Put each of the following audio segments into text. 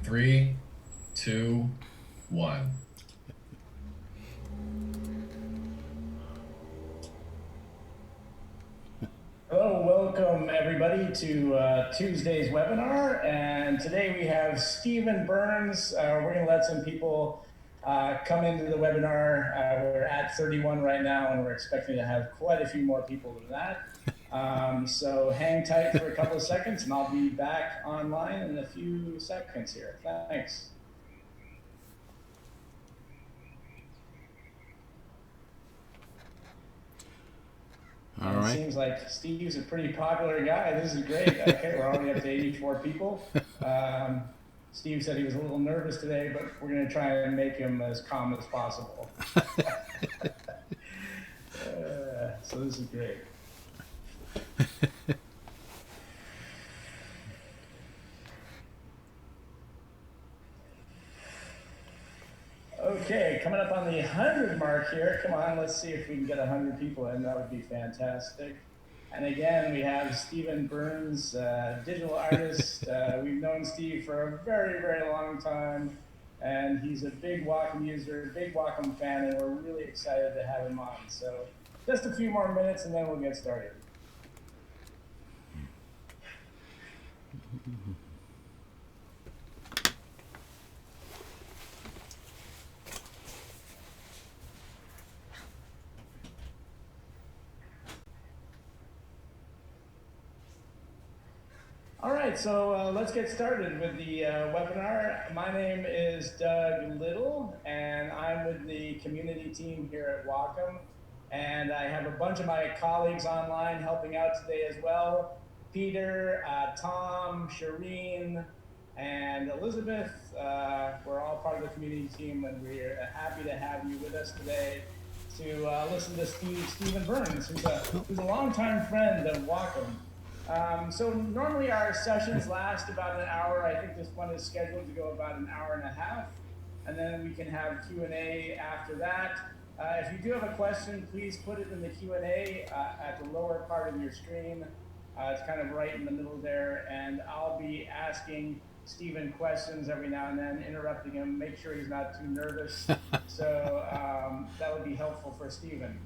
3, 2, 1. Hello, welcome everybody to Tuesday's webinar. And today we have Stephen Burns. We're going to let some people come into the webinar. We're at 31 right now, and we're expecting to have quite a few more people than that. So hang tight for a couple of seconds, and I'll be back online in a few seconds here. Thanks. All right. It seems like Steve's a pretty popular guy. This is great. Okay, we're already up to 84 people. Steve said he was a little nervous today, but we're going to try and make him as calm as possible. So this is great. Okay, coming up on the 100 mark here. Come on, let's see if we can get 100 people in. That would be fantastic. And again, we have Stephen Burns, digital artist. We've known Steve for a very, very long time, and he's a big WACOM user, big WACOM fan, and we're really excited to have him on. So just a few more minutes, and then we'll get started. All right, so let's get started with the webinar. My name is Doug Little, and I'm with the community team here at WACOM. And I have a bunch of my colleagues online helping out today as well. Peter, Tom, Shireen, and Elizabeth. We're all part of the community team, and we're happy to have you with us today to listen to Stephen Burns, who's a longtime friend of WACOM. So normally our sessions last about an hour. I think this one is scheduled to go about an hour and a half, and then we can have Q&A after that. If you do have a question, please put it in the Q&A at the lower part of your screen. It's kind of right in the middle there, and I'll be asking Stephen questions every now and then, interrupting him, make sure he's not too nervous. So that would be helpful for Stephen.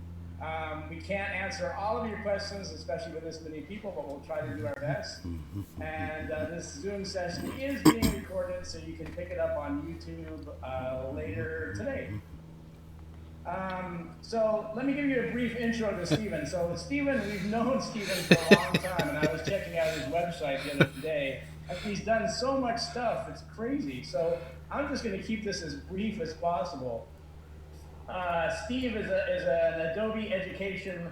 We can't answer all of your questions, especially with this many people, but we'll try to do our best. And this Zoom session is being recorded, so you can pick it up on YouTube later today. So let me give you a brief intro to Stephen. So Stephen, we've known Stephen for a long time, and I was checking out his website the other day. He's done so much stuff, it's crazy. So I'm just going to keep this as brief as possible. Steve is an Adobe education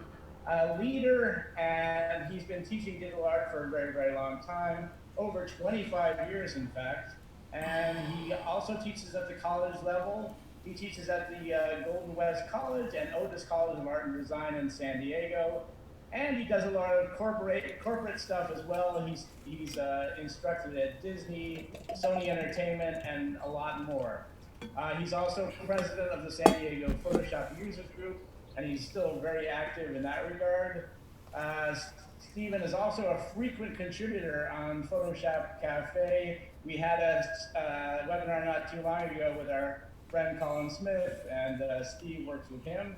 leader, and he's been teaching digital art for a very, very long time, over 25 years, in fact. And he also teaches at the college level. He teaches at the Golden West College and Otis College of Art and Design in San Diego. And he does a lot of corporate stuff as well. He's instructed at Disney, Sony Entertainment, and a lot more. He's also president of the San Diego Photoshop Users Group, and he's still very active in that regard. Stephen is also a frequent contributor on Photoshop Cafe. We had a webinar not too long ago with our friend Colin Smith, and Steve works with him.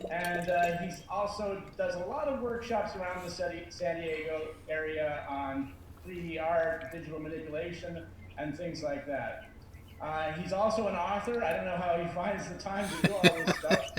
And he also does a lot of workshops around the San Diego area on 3D art, digital manipulation, and things like that. He's also an author. I don't know how he finds the time to do all this stuff,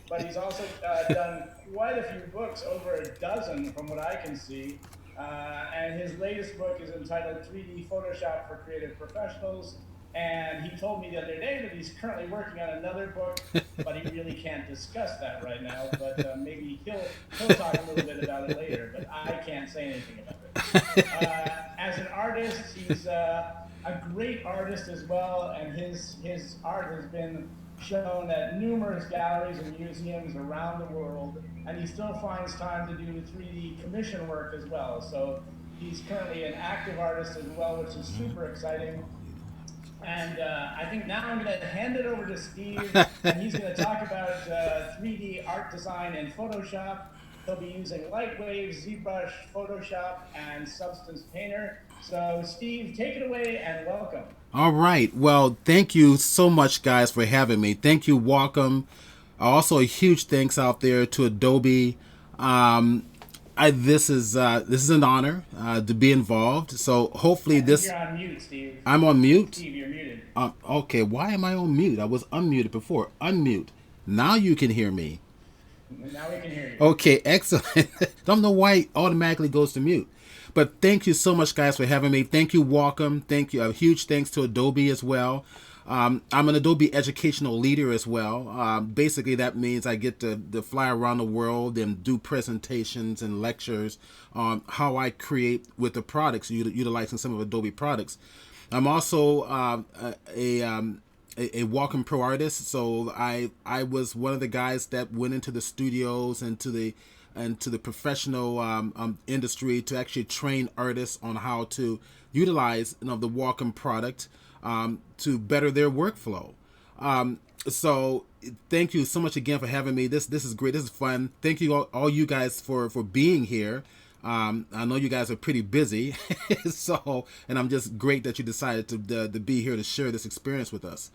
but he's also done quite a few books, over a dozen from what I can see. And his latest book is entitled 3D Photoshop for Creative Professionals. And he told me the other day that he's currently working on another book, but he really can't discuss that right now. But maybe he'll talk a little bit about it later, but I can't say anything about it. As an artist, he's a great artist as well, and his art has been shown at numerous galleries and museums around the world, and he still finds time to do 3D commission work as well. So he's currently an active artist as well, which is super exciting. And I think now I'm going to hand it over to Steve, and he's going to talk about 3D art design in Photoshop. He'll be using Lightwave, Zbrush, Photoshop, and Substance Painter. So Steve, take it away and welcome. All right. Well, thank you so much, guys, for having me. Thank you, Wacom. Also, a huge thanks out there to Adobe. Um, this is an honor to be involved. So hopefully I think you're this. on mute, Steve. I'm on mute. Steve, you're muted. Okay. Why am I on mute? I was unmuted before. Unmute. Now you can hear me. Now we can hear you. Okay, excellent. Don't know why it automatically goes to mute. But thank you so much, guys, for having me. Thank you, Wacom. Thank you. A huge thanks to Adobe as well. I'm an Adobe educational leader as well. Basically, that means I get to fly around the world and do presentations and lectures on how I create with the products, utilizing some of Adobe products. I'm also a Wacom Pro artist, so I was one of the guys that went into the studios and to the professional industry to actually train artists on how to utilize the Wacom product to better their workflow. So thank you so much again for having me. This is great. This is fun. Thank you all you guys for being here. I know you guys are pretty busy, and I'm just great that you decided to be here to share this experience with us.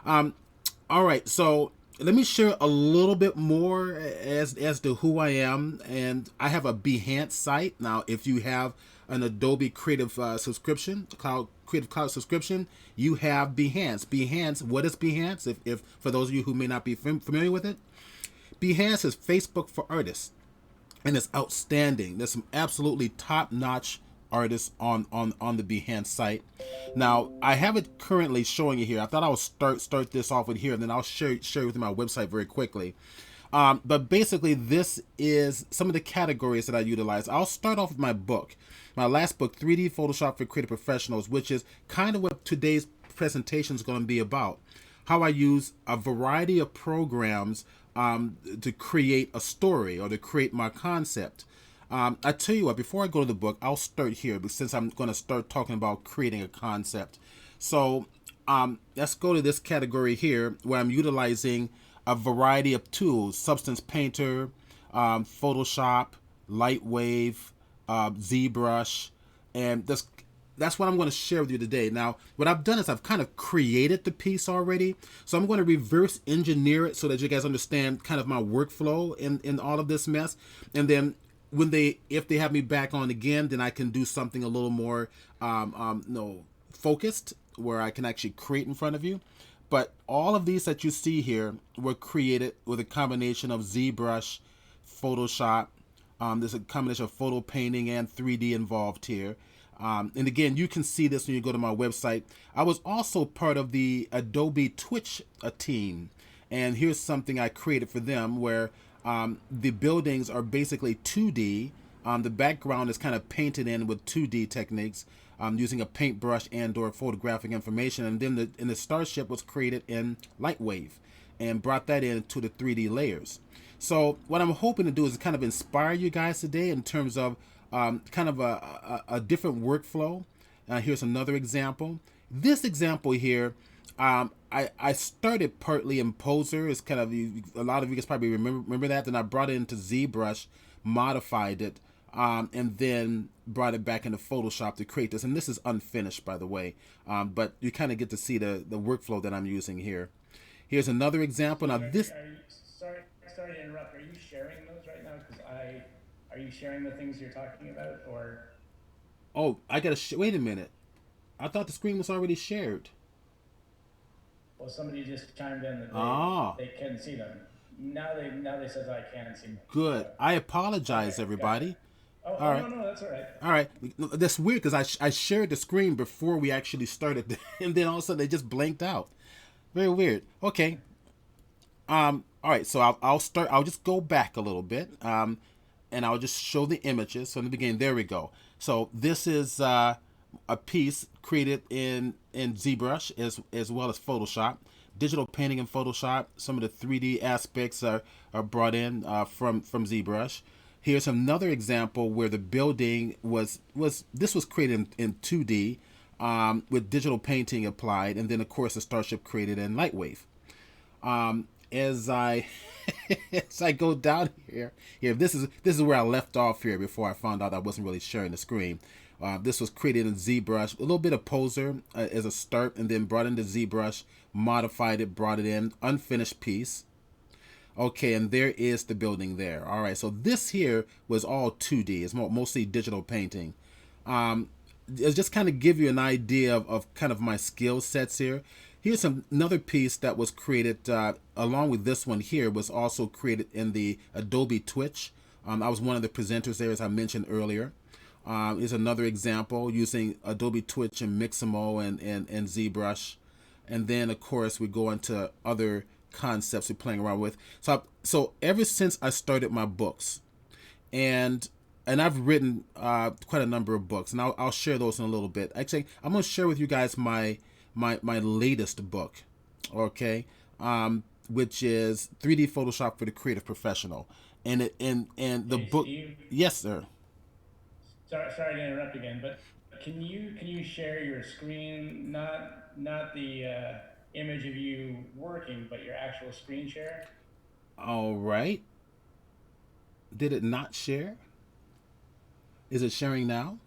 All right, so let me share a little bit more as to who I am, and I have a Behance site. Now, if you have an Adobe Creative subscription, Creative Cloud subscription, you have Behance. Behance, what is Behance? If for those of you who may not be familiar with it, Behance is Facebook for artists, and it's outstanding. There's some absolutely top-notch artists on the Behance site. Now, I have it currently showing you here. I thought I would start this off with here, and then I'll share with you my website very quickly. But basically, this is some of the categories that I utilize. I'll start off with my book, my last book, 3D Photoshop for Creative Professionals, which is kind of what today's presentation is going to be about. How I use a variety of programs to create a story or to create my concept. I tell you what, before I go to the book, I'll start here since I'm going to start talking about creating a concept. So let's go to this category here where I'm utilizing a variety of tools: Substance Painter, Photoshop, Lightwave, Zbrush, and that's what I'm going to share with you today. Now, what I've done is I've kind of created the piece already, so I'm going to reverse engineer it so that you guys understand kind of my workflow in all of this mess, and then if they have me back on again, then I can do something a little more focused, where I can actually create in front of you. But all of these that you see here were created with a combination of ZBrush, Photoshop. There's a combination of photo painting and 3D involved here. And again, you can see this when you go to my website. I was also part of the Adobe Twitch team. And here's something I created for them where the buildings are basically 2D. The background is kind of painted in with 2D techniques using a paintbrush and or photographic information. And then the starship was created in Lightwave and brought that into the 3D layers. So what I'm hoping to do is kind of inspire you guys today in terms of kind of a different workflow. Here's another example. This example here, I started partly in Poser. It's kind of, a lot of you guys probably remember that. Then I brought it into ZBrush, modified it, and then brought it back into Photoshop to create this. And this is unfinished, by the way. But you kind of get to see the workflow that I'm using here. Here's another example. Now this. Sorry to interrupt. Are you sharing those right now? Because are you sharing the things you're talking about, or? Oh, I gotta wait a minute. I thought the screen was already shared. Well, somebody just chimed in that they can see them. Now they said I can see them. Good. I apologize, everybody. Oh, all right. No, that's all right. All right. That's weird because I shared the screen before we actually started, and then all of a sudden they just blanked out. Very weird. Okay. All right. So I'll start. I'll just go back a little bit, and I'll just show the images. So in the beginning, there we go. So this is a piece created in ZBrush as well as Photoshop. Digital painting in Photoshop. Some of the 3D aspects are brought in from ZBrush. Here's another example where the building was created in 2D with digital painting applied, and then of course the starship created in Lightwave. As I as I go down here, this is where I left off here before I found out I wasn't really sharing the screen. This was created in Zbrush, a little bit of Poser as a start, and then brought into Zbrush, modified it, brought it in, unfinished piece. Okay, and there is the building there. All right, so this here was all 2D. It's mostly digital painting. It's just kind of give you an idea of kind of my skill sets here. Here's another piece that was created along with this one here, was also created in the Adobe Twitch. I was one of the presenters there, as I mentioned earlier. Here's another example using Adobe Twitch and Mixamo and Zbrush. And then, of course, we go into other concepts we're playing around with. So ever since I started my books, and I've written quite a number of books, and I'll share those in a little bit. Actually, I'm going to share with you guys my latest book, okay, which is 3D Photoshop for the Creative Professional, and the Hey, book. Steve, Yes, sir. sorry to interrupt again, but can you share your screen? Not the image of you working, but your actual screen share. All right. Did it not share? Is it sharing now?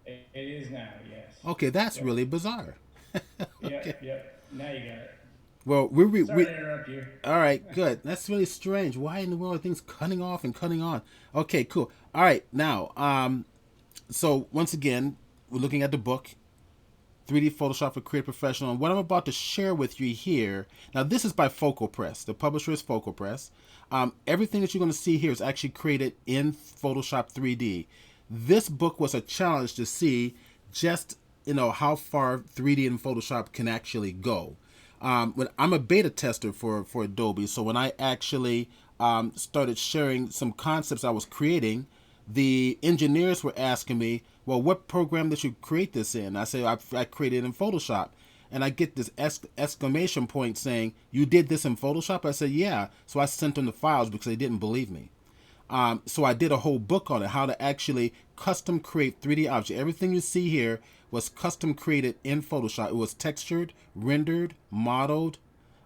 It is now, yes. Okay, that's Yep. really bizarre. Okay. Yep. Now you got it. Well, Sorry to interrupt you. all right, good. That's really strange. Why in the world are things cutting off and cutting on? Okay, cool. All right, now, so once again, we're looking at the book, 3D Photoshop for Creative Professional. And what I'm about to share with you here, now this is by Focal Press. The publisher is Focal Press. Everything that you're going to see here is actually created in Photoshop 3D. This book was a challenge to see just, how far 3D and Photoshop can actually go. When I'm a beta tester for Adobe, so when I actually started sharing some concepts I was creating, the engineers were asking me, well, what program did you create this in? I say, I created it in Photoshop. And I get this exclamation point saying, you did this in Photoshop? I said, yeah. So I sent them the files because they didn't believe me. So I did a whole book on it, how to actually custom create 3D objects. Everything you see here was custom created in Photoshop. It was textured, rendered, modeled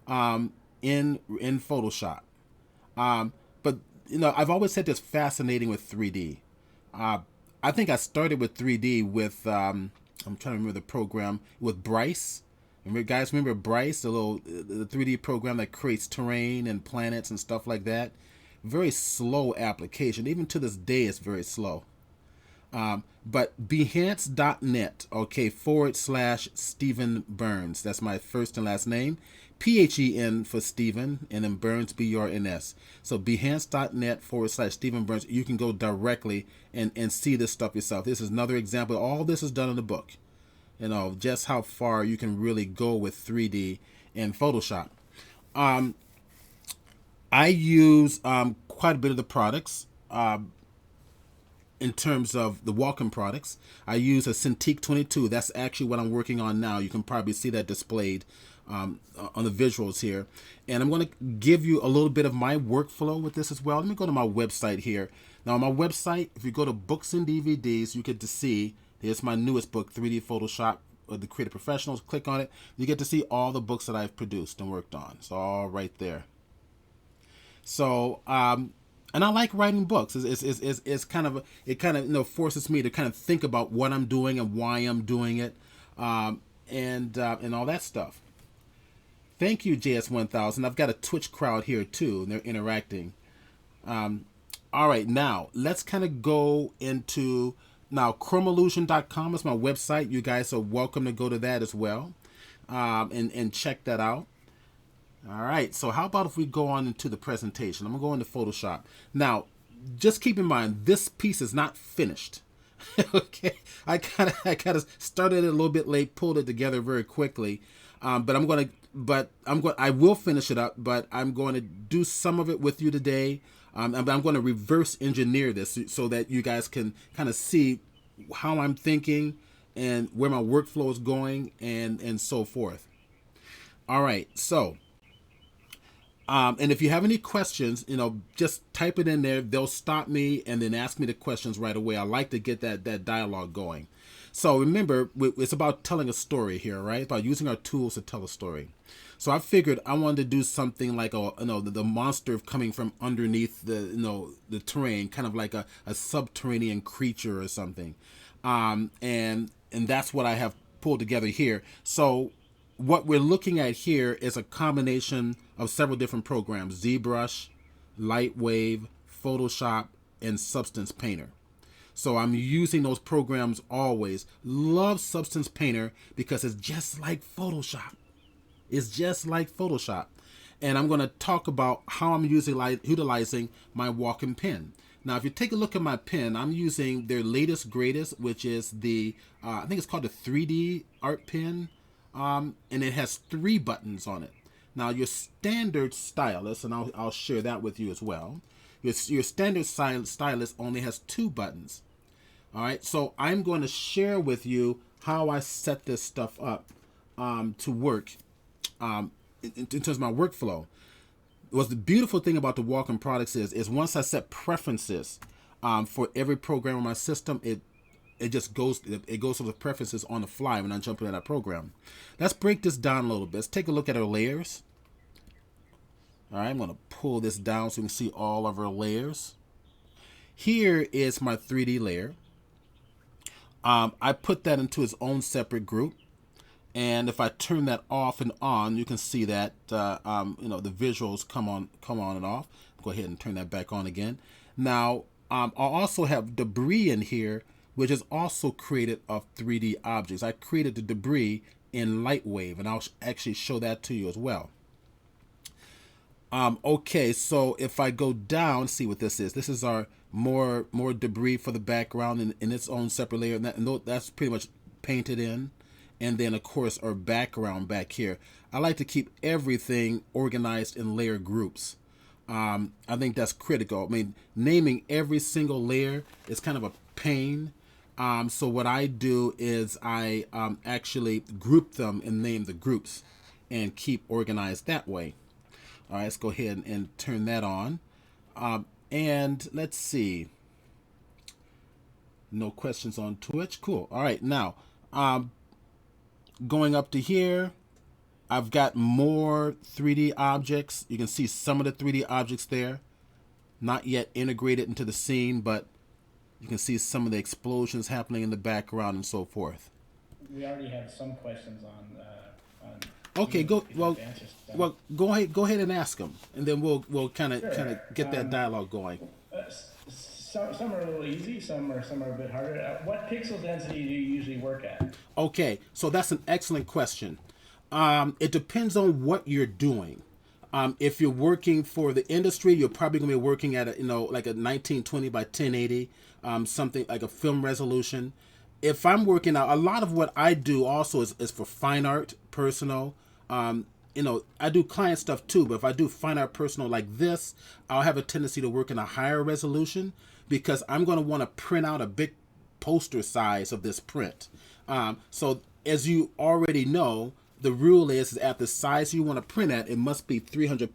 in Photoshop. But I've always said this fascinating with 3D. I think I started with 3D with I'm trying to remember the program with Bryce. Remember Bryce, the 3D program that creates terrain and planets and stuff like that. Very slow application. Even to this day, it's very slow. But Behance.net, okay, / Stephen Burns. That's my first and last name. PHEN for Stephen, and then Burns, BURNS. So Behance.net / Stephen Burns. You can go directly and see this stuff yourself. This is another example. All this is done in the book. Just how far you can really go with 3D in Photoshop. I use quite a bit of the products. In terms of the WACOM products, I use a Cintiq 22. That's actually what I'm working on now. You can probably see that displayed on the visuals here. And I'm going to give you a little bit of my workflow with this as well. Let me go to my website here. Now, on my website, if you go to Books and DVDs, you get to see, here's my newest book, 3D Photoshop, the Creative Professionals. Click on it. You get to see all the books that I've produced and worked on. It's all right there. So, and I like writing books. It's kind of forces me to kind of think about what I'm doing and why I'm doing it, and all that stuff. Thank you, JS1000. I've got a Twitch crowd here too, and they're interacting. All right, now let's kind of go into chromeillusion.com is my website. You guys are welcome to go to that as well, and check that out. All right, so how about if we go on into the presentation? I'm going to go into Photoshop. Now, just keep in mind, this piece is not finished. Okay, I kind of started it a little bit late, pulled it together very quickly, but I will finish it up. But I'm going to do some of it with you today. I'm going to reverse engineer this so that you guys can kind of see how I'm thinking and where my workflow is going and so forth. All right, so. And if you have any questions, just type it in there. They'll stop me and then ask me the questions right away. I like to get that dialogue going. So remember, it's about telling a story here, right? It's about using our tools to tell a story. So I figured I wanted to do something like the monster coming from underneath the terrain, kind of like a subterranean creature or something, and that's what I have pulled together here. So what we're looking at here is a combination of several different programs: ZBrush, Lightwave, Photoshop, and Substance Painter. So I'm using those programs always. Love Substance Painter because it's just like Photoshop. It's just like Photoshop. And I'm going to talk about how I'm utilizing my Wacom pen. Now, if you take a look at my pen, I'm using their latest, greatest, which is the, I think it's called the 3D Art Pen. And it has 3 buttons on it. Now, your standard stylus, and I'll share that with you as well. Your standard stylus only has 2 buttons. All right, so I'm going to share with you how I set this stuff up to work in terms of my workflow. What's the beautiful thing about the Wacom products is once I set preferences for every program on my system, it goes to the preferences on the fly when I jump into that program. Let's break this down a little bit. Let's take a look at our layers. All right, I'm going to pull this down so you can see all of our layers. Here is my 3D layer. I put that into its own separate group. And if I turn that off and on, you can see that the visuals come on and off. Go ahead and turn that back on again. Now, I'll also have debris in here, which is also created of 3D objects. I created the debris in Lightwave, and I'll actually show that to you as well. Okay, so if I go down, see what this is. This is our more debris for the background in its own separate layer, and that's pretty much painted in. And then, of course, our background back here. I like to keep everything organized in layer groups. I think that's critical. I mean, naming every single layer is kind of a pain. So what I do is I actually group them and name the groups and keep organized that way. All right, let's go ahead and turn that on. And let's see. No questions on Twitch. Cool. All right, now going up to here, I've got more 3D objects. You can see some of the 3D objects there, not yet integrated into the scene, but you can see some of the explosions happening in the background and so forth. We already have some questions on okay, go ahead and ask them, and then we'll kind of get that dialogue going. Some are a little easy, some are a bit harder. What pixel density do you usually work at? Okay, so that's an excellent question. It depends on what you're doing. If you're working for the industry, you're probably going to be working at like a 1920 by 1080, something like a film resolution. If I'm working out, a lot of what I do also is for fine art, personal. I do client stuff too, but if I do fine art personal like this, I'll have a tendency to work in a higher resolution because I'm going to want to print out a big poster size of this print. So as you already know, the rule is at the size you want to print at, it must be 300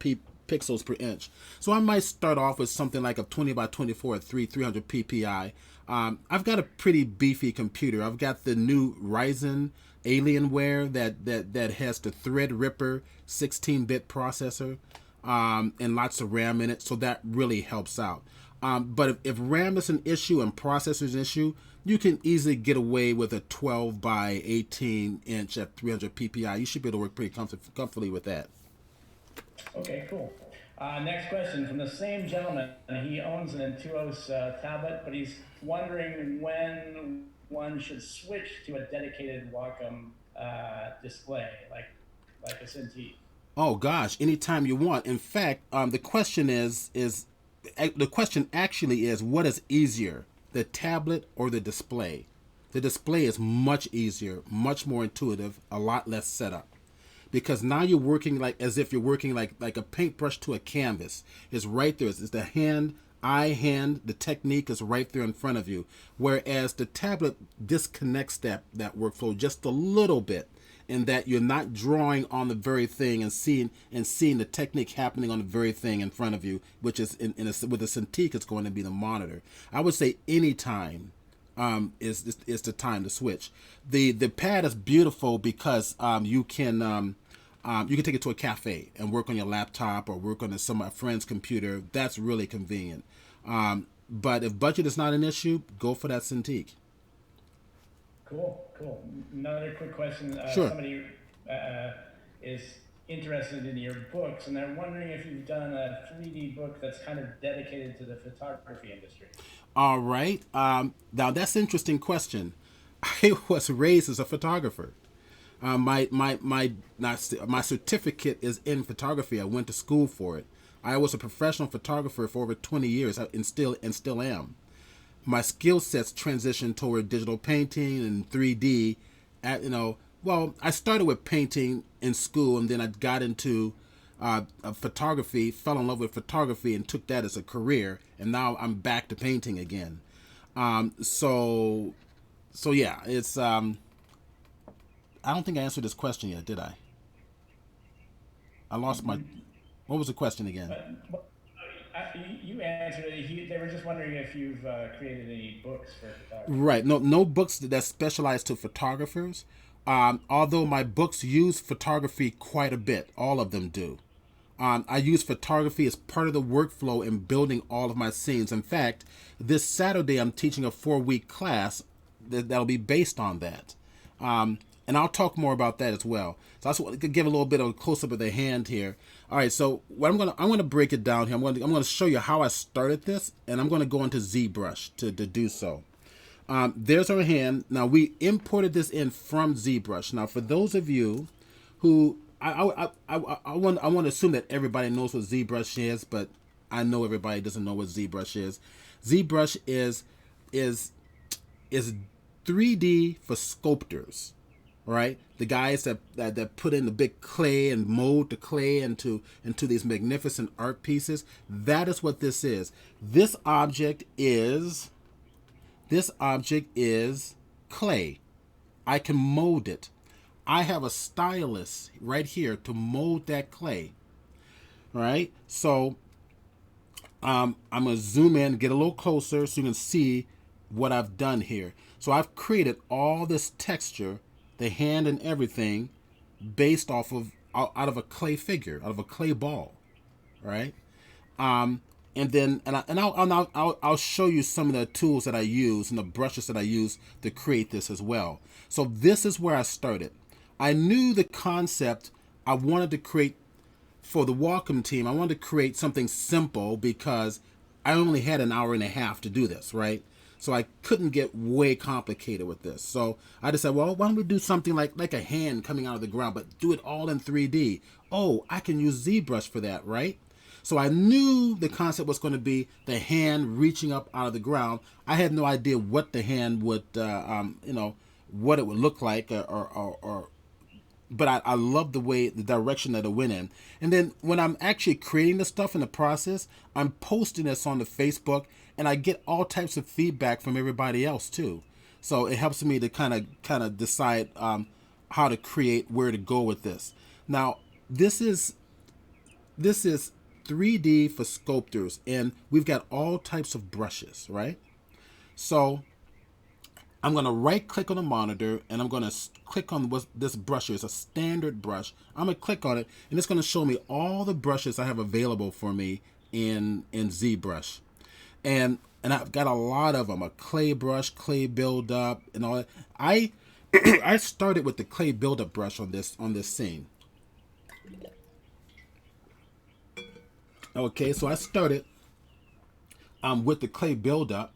pixels per inch. So I might start off with something like a 20 by 24 at 300 ppi. I've got a pretty beefy computer. I've got the new Ryzen Alienware that has the Threadripper 16-bit processor and lots of RAM in it, so that really helps out. But if RAM is an issue and processor is an issue, you can easily get away with a 12 by 18 inch at 300 ppi. You should be able to work pretty comfortably with that. Okay, cool. Next question from the same gentleman. He owns an Intuos tablet, but he's wondering when one should switch to a dedicated Wacom display, like a Cintiq. Oh gosh, anytime you want. In fact, the question the question actually is, what is easier, the tablet or the display? The display is much easier, much more intuitive, a lot less setup. Because now you're working as if you're working like a paintbrush to a canvas. It's right there. It's the hand, the technique is right there in front of you. Whereas the tablet disconnects that workflow just a little bit, in that you're not drawing on the very thing and seeing the technique happening on the very thing in front of you, which is with a Cintiq, it's going to be the monitor. I would say anytime is the time to switch. The pad is beautiful because you can take it to a cafe and work on your laptop or work on a friend's computer. That's really convenient. But if budget is not an issue, go for that Cintiq. Cool. Another quick question. Sure. Somebody is interested in your books, and they're wondering if you've done a 3D book that's kind of dedicated to the photography industry. All right. Now that's an interesting question. I was raised as a photographer. My certificate is in photography. I went to school for it. I was a professional photographer for over 20 years, and still am. My skill sets transitioned toward digital painting and 3D. Well, I started with painting in school, and then I got into photography, fell in love with photography, and took that as a career. And now I'm back to painting again. So yeah, it's. I don't think I answered this question yet, did I? I lost my. What was the question again? You answered it. They were just wondering if you've created any books for photographers. Right. No books that specialize to photographers. Although my books use photography quite a bit. All of them do. I use photography as part of the workflow in building all of my scenes. In fact, this Saturday I'm teaching a 4-week class that'll be based on that. And I'll talk more about that as well. So I just want to give a little bit of a close-up of the hand here. All right, so what I'm gonna break it down here. I'm gonna show you how I started this, and I'm gonna go into Zbrush to do so. There's our hand. Now we imported this in from Zbrush. Now for those of you who I want to assume that everybody knows what Zbrush is, but I know everybody doesn't know what Zbrush is. Zbrush is 3D for sculptors. Right, the guys that put in the big clay and mold the clay into these magnificent art pieces. That is what this is. This object is clay. I can mold it. I have a stylus right here to mold that clay. All right, so I'm gonna zoom in, get a little closer so you can see what I've done here. So I've created all this texture, the hand and everything, based out of a clay figure, out of a clay ball, right? And I'll show you some of the tools that I use and the brushes that I use to create this as well. So this is where I started. I knew the concept I wanted to create for the WACOM team. I wanted to create something simple because I only had an hour and a half to do this, right? So I couldn't get way complicated with this. So I decided, well, why don't we do something like a hand coming out of the ground, but do it all in 3D. Oh, I can use ZBrush for that, right? So I knew the concept was going to be the hand reaching up out of the ground. I had no idea what the hand would, what it would look like, but I love the direction that it went in. And then when I'm actually creating the stuff in the process, I'm posting this on the Facebook, and I get all types of feedback from everybody else too. So it helps me to kind of decide how to create, where to go with this. Now, this is 3D for sculptors, and we've got all types of brushes, right? So I'm going to right click on the monitor, and I'm going to click on what this brush is, a standard brush. I'm going to click on it, and it's going to show me all the brushes I have available for me in ZBrush. And I've got a lot of them, a clay brush, clay buildup, and all that. I started with the clay buildup brush on this scene. Okay, so I started with the clay buildup,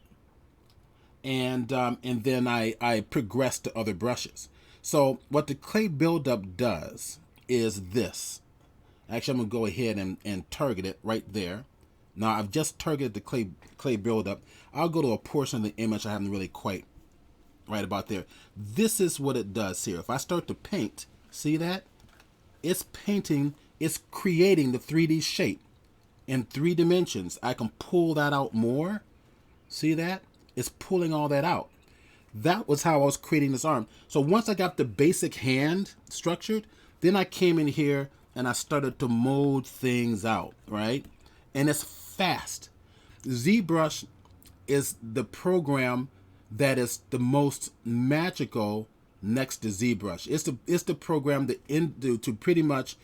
and then I progressed to other brushes. So what the clay buildup does is this. Actually, I'm gonna go ahead and target it right there. Now I've just targeted the clay buildup. I'll go to a portion of the image I haven't really quite right about there. This is what it does here. If I start to paint, see that? It's painting, it's creating the 3D shape in 3 dimensions. I can pull that out more. See that? It's pulling all that out. That was how I was creating this arm. So once I got the basic hand structured, then I came in here and I started to mold things out, right? And it's fast. ZBrush is the program that is the most magical next to ZBrush. It's the program to pretty much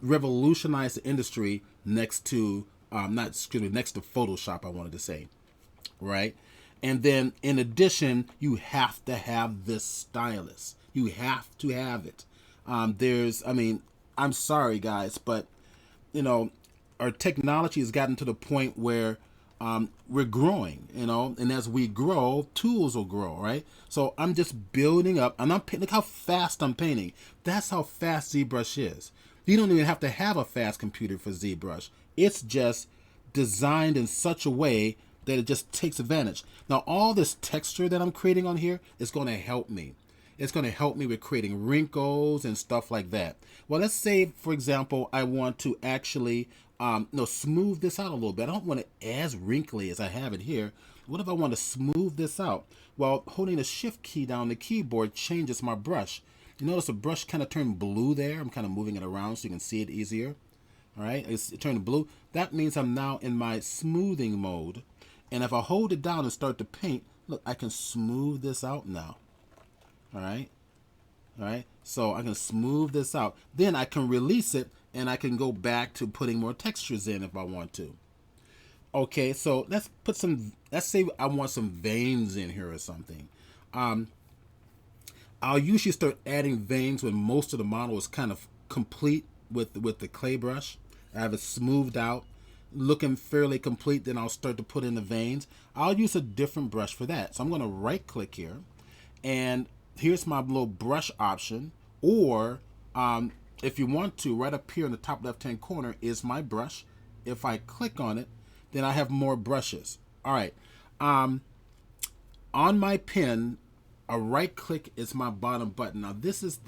revolutionize the industry next to next to Photoshop, I wanted to say, right? And then in addition, you have to have this stylus. You have to have it. I'm sorry guys, but our technology has gotten to the point where we're growing, and as we grow, tools will grow, right? So I'm just building up, and look how fast I'm painting. That's how fast ZBrush is. You don't even have to have a fast computer for ZBrush. It's just designed in such a way that it just takes advantage. Now, all this texture that I'm creating on here is going to help me. It's going to help me with creating wrinkles and stuff like that. Well, let's say, for example, I want to actually smooth this out a little bit. I don't want it as wrinkly as I have it here. What if I want to smooth this out? Well, holding the shift key down the keyboard changes my brush. You notice the brush kind of turned blue there. I'm kind of moving it around so you can see it easier. All right, it turned blue. That means I'm now in my smoothing mode. And if I hold it down and start to paint, look, I can smooth this out now. All right. So I can smooth this out. Then I can release it, and I can go back to putting more textures in if I want to. Okay, so let's say I want some veins in here or something. I'll usually start adding veins when most of the model is kind of complete with the clay brush. I have it smoothed out, looking fairly complete. Then I'll start to put in the veins. I'll use a different brush for that. So I'm going to right click here, and here's my little brush option. Or if you want to, right up here in the top left hand corner is my brush. If I click on it, then I have more brushes. All right. On my pen, a right click is my bottom button. Now this is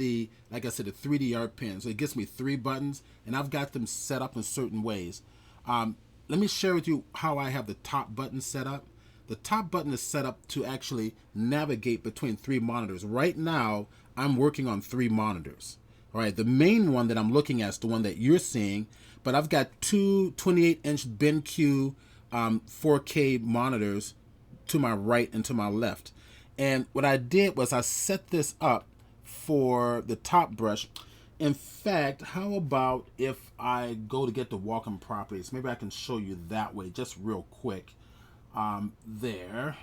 like I said, the 3D art pen. So it gives me 3 buttons, and I've got them set up in certain ways. Let me share with you how I have the top button set up. The top button is set up to actually navigate between 3 monitors. Right now, I'm working on 3 monitors. All right, the main one that I'm looking at is the one that you're seeing, but I've got 2 28-inch BenQ 4K monitors to my right and to my left. And what I did was I set this up for the top brush. In fact, how about if I go to get the WACOM properties? Maybe I can show you that way just real quick. There.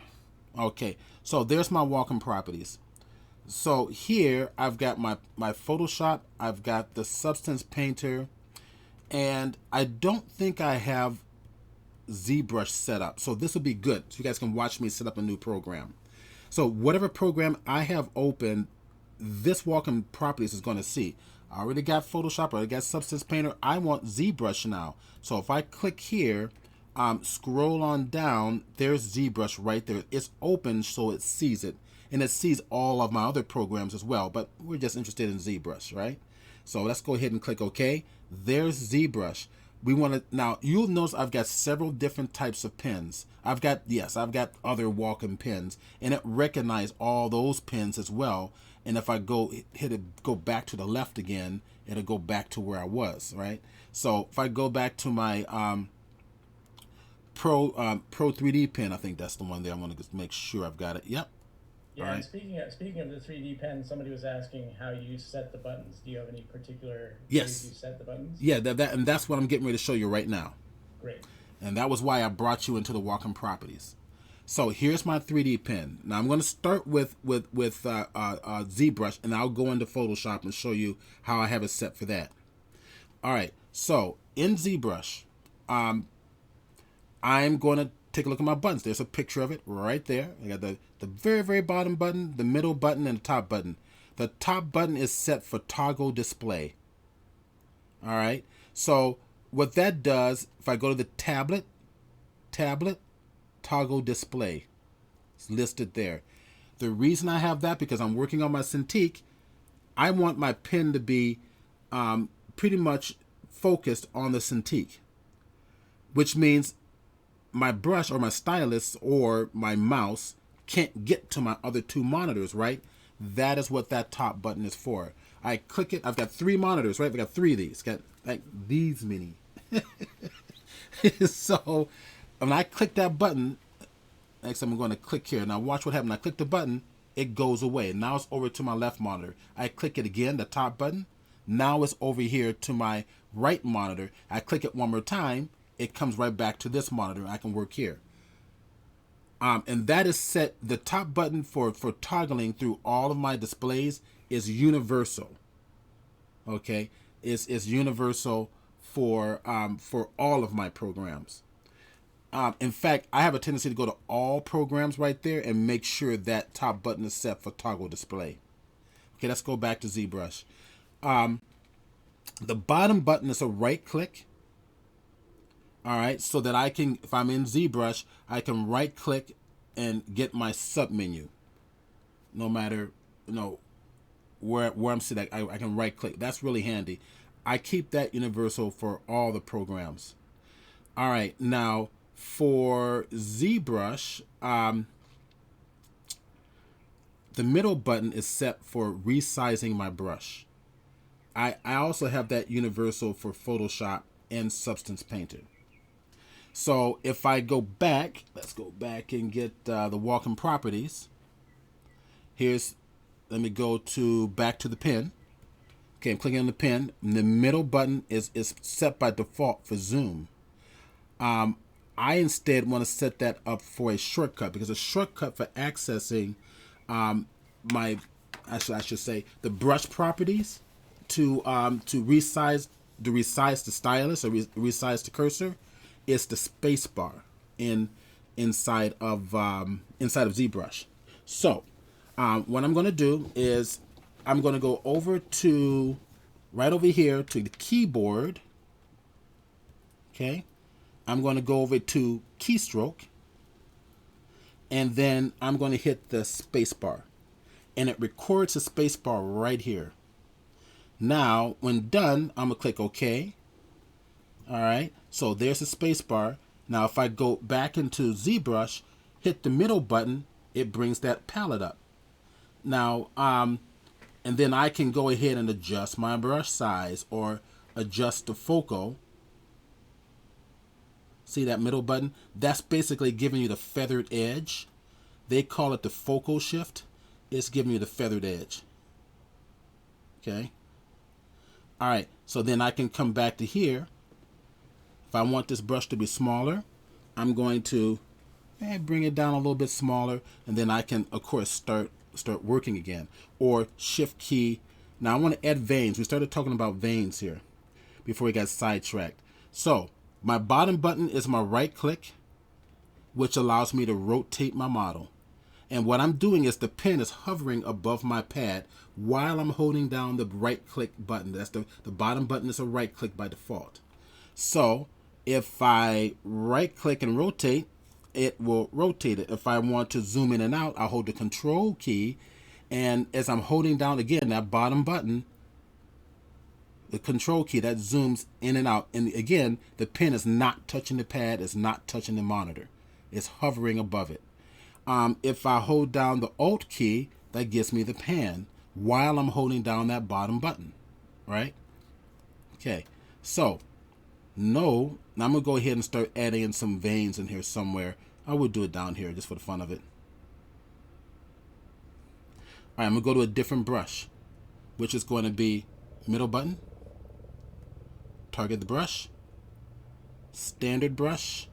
Okay, so there's my WACOM properties. So here I've got my Photoshop, I've got the Substance Painter, and I don't think I have ZBrush set up. So this will be good, so you guys can watch me set up a new program. So whatever program I have open, this WACOM properties is going to see. I already got Photoshop, I already got Substance Painter. I want ZBrush now. So if I click here, scroll on down, there's ZBrush right there. It's open so it sees it, and it sees all of my other programs as well, but we're just interested in ZBrush, right? So let's go ahead and click OK. There's ZBrush. We want to, now you'll notice I've got several different types of pens. I've got other Wacom pens, and it recognizes all those pens as well. And if I go back to the left again, it'll go back to where I was, right? So if I go back to my Pro 3D pen, I think that's the one there. I want to make sure I've got it. Yep. Yeah, and speaking of the 3D pen, somebody was asking how you set the buttons. Do you have any particular ways you set the buttons? Yeah, and that's what I'm getting ready to show you right now. Great. And that was why I brought you into the Wacom properties. So here's my 3D pen. Now I'm going to start with ZBrush, and I'll go into Photoshop and show you how I have it set for that. All right. So in ZBrush, I'm going to take a look at my buttons. There's a picture of it right there. I got the very, very bottom button, the middle button, and the top button. The top button is set for toggle display. All right. So what that does, if I go to the tablet, toggle display. It's listed there. The reason I have that, because I'm working on my Cintiq, I want my pen to be pretty much focused on the Cintiq, which means my brush or my stylus or my mouse can't get to my other 2 monitors, right? That is what that top button is for. I click it. I've got 3 monitors, right? I've got 3 of these. Got like these many. So when I click that button, next I'm going to click here. Now watch what happens. I click the button, it goes away. Now it's over to my left monitor. I click it again, the top button. Now it's over here to my right monitor. I click it one more time, it comes right back to this monitor. I can work here. And that is set, the top button for toggling through all of my displays is universal. Okay, is universal for all of my programs. In fact, I have a tendency to go to all programs right there and make sure that top button is set for toggle display. Okay, let's go back to ZBrush. The bottom button is a right click. All right, so that I can, if I'm in ZBrush, I can right click and get my sub menu. No matter, where I'm sitting, I can right click. That's really handy. I keep that universal for all the programs. All right, now for ZBrush, the middle button is set for resizing my brush. I also have that universal for Photoshop and Substance Painter. So if I go back, let's go back and get the WACOM properties. Let me go back to the pen. Okay, I'm clicking on the pen. And the middle button is set by default for zoom. I instead want to set that up for a shortcut, because a shortcut for accessing I should say the brush properties to resize the stylus or resize the cursor is the space bar inside of ZBrush. So what I'm going to do is I'm going to go over to right over here to the keyboard. Okay, I'm going to go over to keystroke, and then I'm going to hit the space bar, and it records the space bar right here. Now when done, I'm gonna click OK. All right, so there's the space bar. Now if I go back into ZBrush, hit the middle button, it brings that palette up. Now and then I can go ahead and adjust my brush size or adjust the focal. See that middle button? That's basically giving you the feathered edge. They call it the focal shift. It's giving you the feathered edge. Okay. All right. So then I can come back to here. If I want this brush to be smaller, I'm going to bring it down a little bit smaller, and then I can, of course, start working again. Or shift key. Now I want to add veins. We started talking about veins here before we got sidetracked. So my bottom button is my right click, which allows me to rotate my model. And what I'm doing is the pen is hovering above my pad while I'm holding down the right click button. That's the bottom button is a right click by default. So if I right click and rotate, it will rotate it. If I want to zoom in and out, I'll hold the control key. And as I'm holding down again that bottom button, the control key, that zooms in and out. And again, the pen is not touching the pad, it's not touching the monitor. It's hovering above it. If I hold down the Alt key, that gives me the pan while I'm holding down that bottom button, right? Okay, so now I'm gonna go ahead and start adding in some veins in here somewhere. I would do it down here just for the fun of it. All right, I'm gonna go to a different brush, which is going to be middle button, target the brush, standard brush.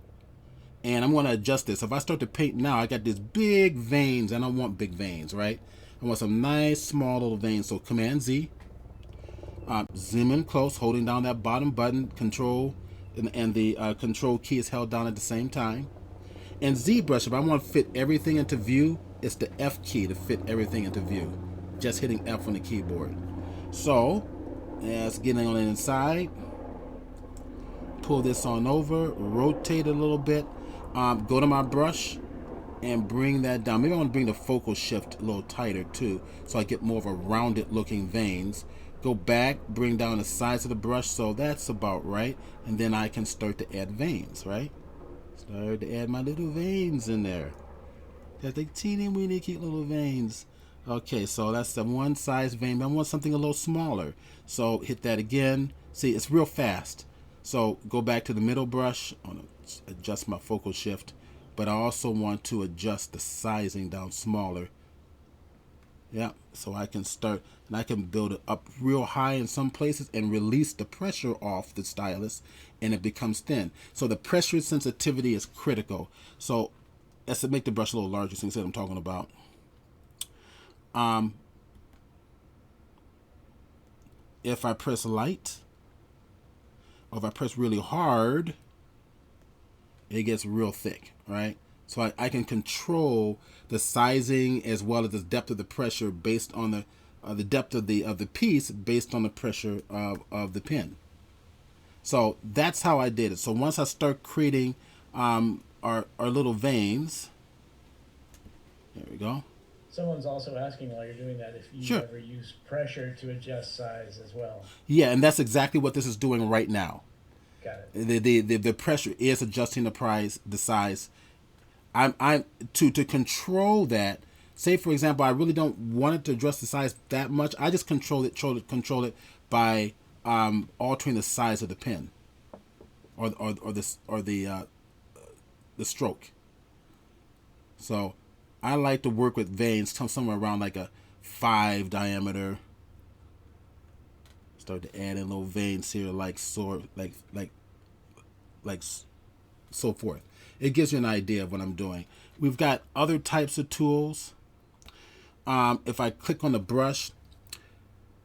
And I'm going to adjust this. If I start to paint now, I got these big veins, and I don't want big veins, right? I want some nice small little veins. So Command Z, zoom in close, holding down that bottom button, control, and the control key is held down at the same time. And ZBrush, if I want to fit everything into view, it's the F key to fit everything into view. Just hitting F on the keyboard. So let's get on the inside. Pull this on over, rotate it a little bit. Go to my brush and bring that down. Maybe I want to bring the focal shift a little tighter too, so I get more of a rounded looking veins. Go back, bring down the size of the brush, so that's about right. And then I can start to add veins, right? Start to add my little veins in there. Got the teeny weeny cute little veins. Okay, so that's the one size vein, but I want something a little smaller. So hit that again. See, it's real fast. So go back to the middle brush, I'm gonna adjust my focal shift, but I also want to adjust the sizing down smaller. Yeah, so I can start, and I can build it up real high in some places and release the pressure off the stylus, and it becomes thin. So the pressure sensitivity is critical. So let's make the brush a little larger so you can see what I'm talking about. If I press light, or if I press really hard, it gets real thick, right? So I can control the sizing as well as the depth of the pressure based on the depth of the piece based on the pressure of the pen. So that's how I did it. So once I start creating our little veins, there we go. Someone's also asking while you're doing that if you Sure. ever use pressure to adjust size as well. Yeah, and that's exactly what this is doing right now. Got it. The pressure is adjusting the size. I'm to control that. Say for example, I really don't want it to adjust the size that much. I just control it by altering the size of the pen, or the stroke. So I like to work with veins somewhere around like a 5 diameter. Start to add in little veins here, like so forth. It gives you an idea of what I'm doing. We've got other types of tools. If I click on the brush,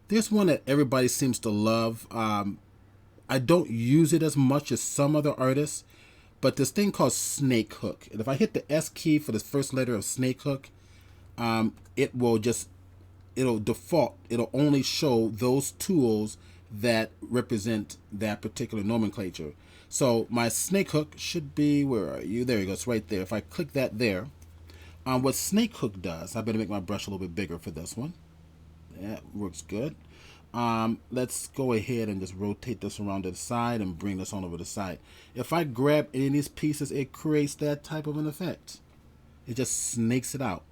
there's one that everybody seems to love. I don't use it as much as some other artists, but this thing called snake hook. And if I hit the S key for the first letter of snake hook, it'll default. It'll only show those tools that represent that particular nomenclature. So my snake hook should be, where are you? There you go. It's right there. If I click that there, what snake hook does, I better make my brush a little bit bigger for this one. That works good. Let's go ahead and just rotate this around to the side and bring this on over the side. If I grab any of these pieces, it creates that type of an effect. It just snakes it out.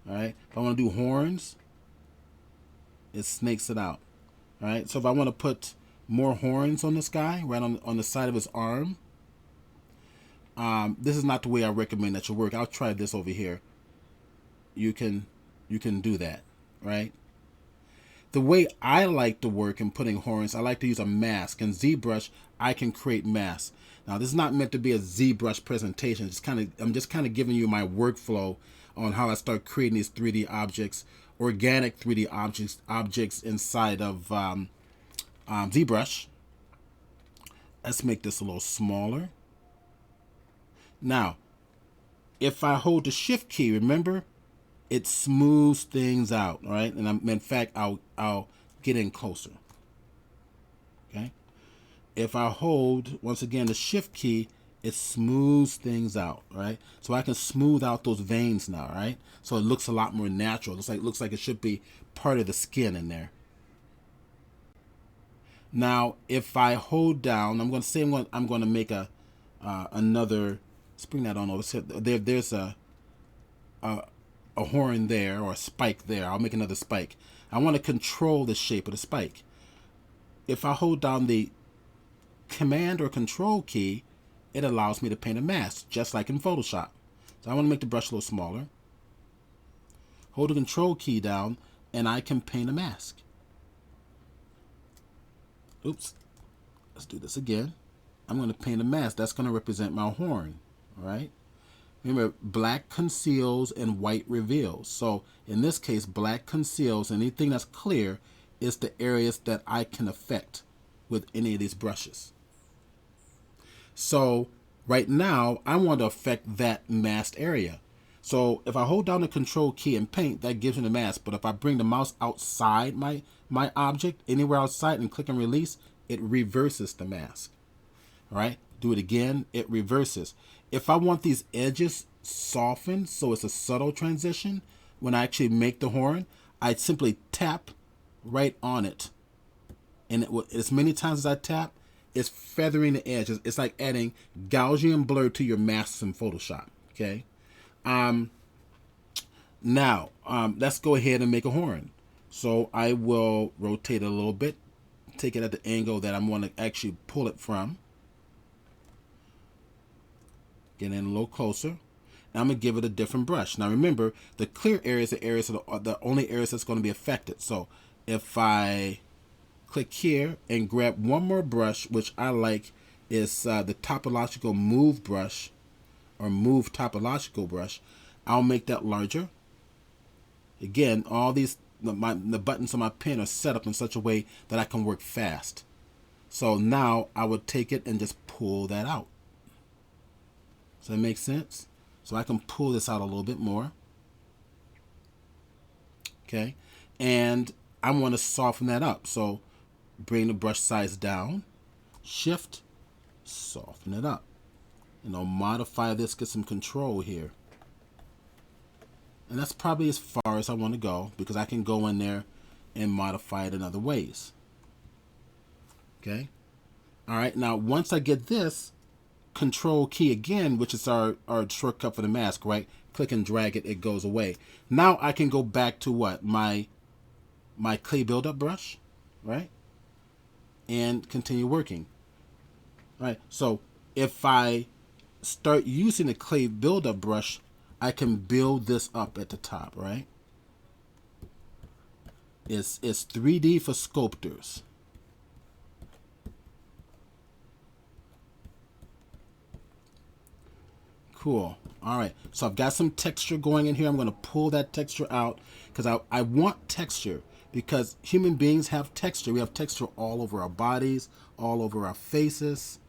All right. If I want to do horns, it snakes it out. All right. So if I want to put more horns on this guy, right on the side of his arm, this is not the way I recommend that you work. I'll try this over here. You can do that, right? The way I like to work in putting horns, I like to use a mask. In ZBrush, I can create masks. Now, this is not meant to be a ZBrush presentation. I'm just kind of giving you my workflow on how I start creating these 3D objects, organic 3D objects inside of ZBrush. Let's make this a little smaller. Now, if I hold the Shift key, remember, it smooths things out, all right? And in fact, I'll get in closer. Okay. If I hold once again the Shift key, it smooths things out, right? So I can smooth out those veins now, right? So it looks a lot more natural. It looks like it should be part of the skin in there. Now, if I hold down, I'm going to make another. Let's bring that on over. So there's a horn there, or a spike there. I'll make another spike. I want to control the shape of the spike. If I hold down the Command or Control key, it allows me to paint a mask, just like in Photoshop. So I want to make the brush a little smaller. Hold the Control key down, and I can paint a mask. Oops. Let's do this again. I'm going to paint a mask. That's going to represent my horn. All right. Remember, black conceals and white reveals. So in this case, black conceals, and anything that's clear is the areas that I can affect with any of these brushes. So right now, I want to affect that masked area. So if I hold down the Control key and paint, that gives me the mask. But if I bring the mouse outside my object, anywhere outside, and click and release, it reverses the mask. All right, do it again, it reverses. If I want these edges softened, so it's a subtle transition, when I actually make the horn, I simply tap right on it. And as many times as I tap, it's feathering the edges. It's like adding Gaussian blur to your masks in Photoshop. Okay. Now, let's go ahead and make a horn. So I will rotate it a little bit, take it at the angle that I want to actually pull it from. Get in a little closer. And I'm going to give it a different brush. Now remember, the clear areas are the only areas that's going to be affected. So if I click here and grab one more brush, which I like is the Topological Move brush, or Move Topological brush, I'll make that larger. Again, all these the buttons on my pen are set up in such a way that I can work fast. So now I would take it and just pull that out. Does that make sense? So I can pull this out a little bit more. Okay. And I want to soften that up. So bring the brush size down, shift, soften it up. And I'll modify this, get some control here. And that's probably as far as I want to go, because I can go in there and modify it in other ways. Okay. All right. Now, once I get this, Control key again, which is our shortcut for the mask, right? Click and drag it, it goes away. Now I can go back to what? My clay buildup brush, right? And continue working. All right. So if I start using the clay buildup brush, I can build this up at the top, right? It's 3D for sculptors. Cool. All right. So I've got some texture going in here. I'm going to pull that texture out because I want texture, because human beings have texture. We have texture all over our bodies, all over our faces.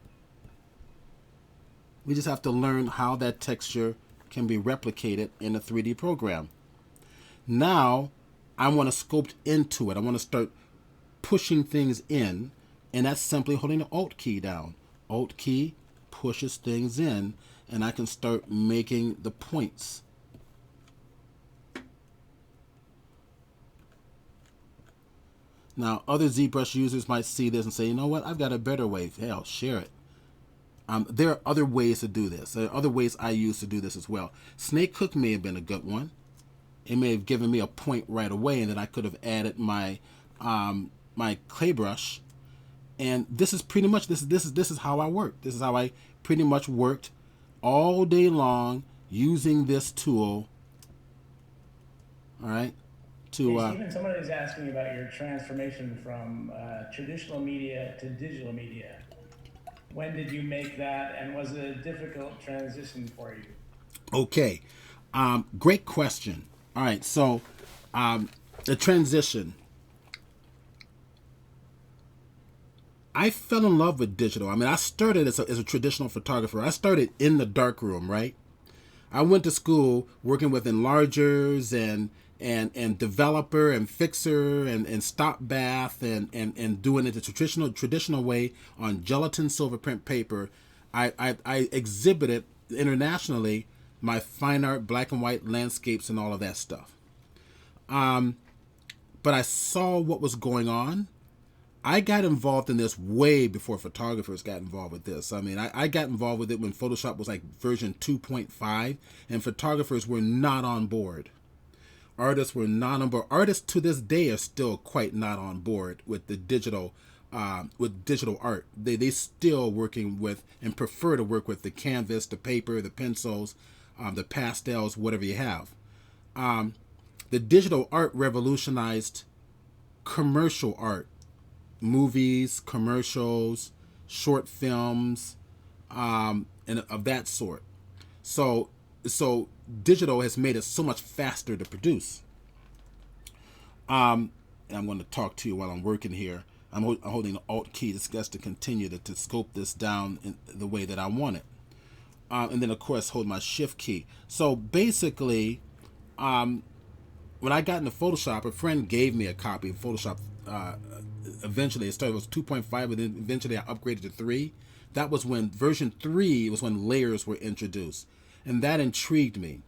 We just have to learn how that texture can be replicated in a 3D program. Now I want to sculpt into it. I want to start pushing things in, and that's simply holding the Alt key down. Alt key pushes things in, and I can start making the points. Now, other ZBrush users might see this and say, you know what, I've got a better way. Hell, share it. There are other ways to do this. There are other ways I use to do this as well. Snake Hook may have been a good one. It may have given me a point right away, and then I could have added my my clay brush. And this is pretty much this is how I work. This is how I pretty much worked all day long using this tool. All right. Hey, Stephen, somebody is asking about your transformation from traditional media to digital media. When did you make that, and was it a difficult transition for you? Okay, great question. All right, so the transition. I fell in love with digital. I mean, I started as a traditional photographer. I started in the darkroom, right? I went to school working with enlargers and developer and fixer and stop bath and doing it the traditional way on gelatin silver print paper. I exhibited internationally my fine art, black and white landscapes and all of that stuff. But I saw what was going on. I got involved in this way before photographers got involved with this. I mean, I got involved with it when Photoshop was like version 2.5, and photographers were not on board. Artists were not on board. Artists to this day are still quite not on board with the digital art. They still working with and prefer to work with the canvas, the paper, the pencils, the pastels, whatever you have. The digital art revolutionized commercial art. Movies, commercials, short films, and of that sort. So digital has made it so much faster to produce. And I'm going to talk to you while I'm working here. I'm holding the Alt key just to continue to scope this down in the way that I want it. And then, of course, hold my Shift key. So basically, when I got into Photoshop, a friend gave me a copy of Photoshop. Eventually, it started with 2.5, and then eventually I upgraded to 3. That was when version 3 was when layers were introduced, and that intrigued me,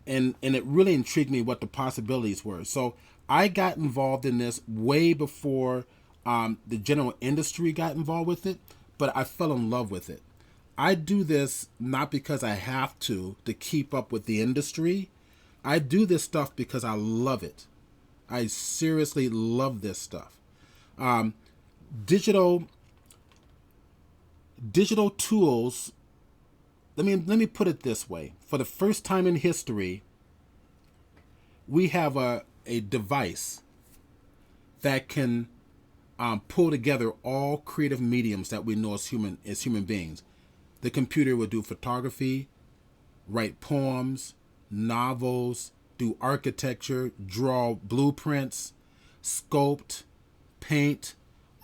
and it really intrigued me what the possibilities were. So I got involved in this way before the general industry got involved with it, but I fell in love with it. I do this not because I have to keep up with the industry. I do this stuff because I love it. I seriously love this stuff. Digital tools let me put it this way. For the first time in history, we have a device that can pull together all creative mediums that we know as human beings. The computer will do photography, write poems, novels, do architecture, draw blueprints, sculpt, paint.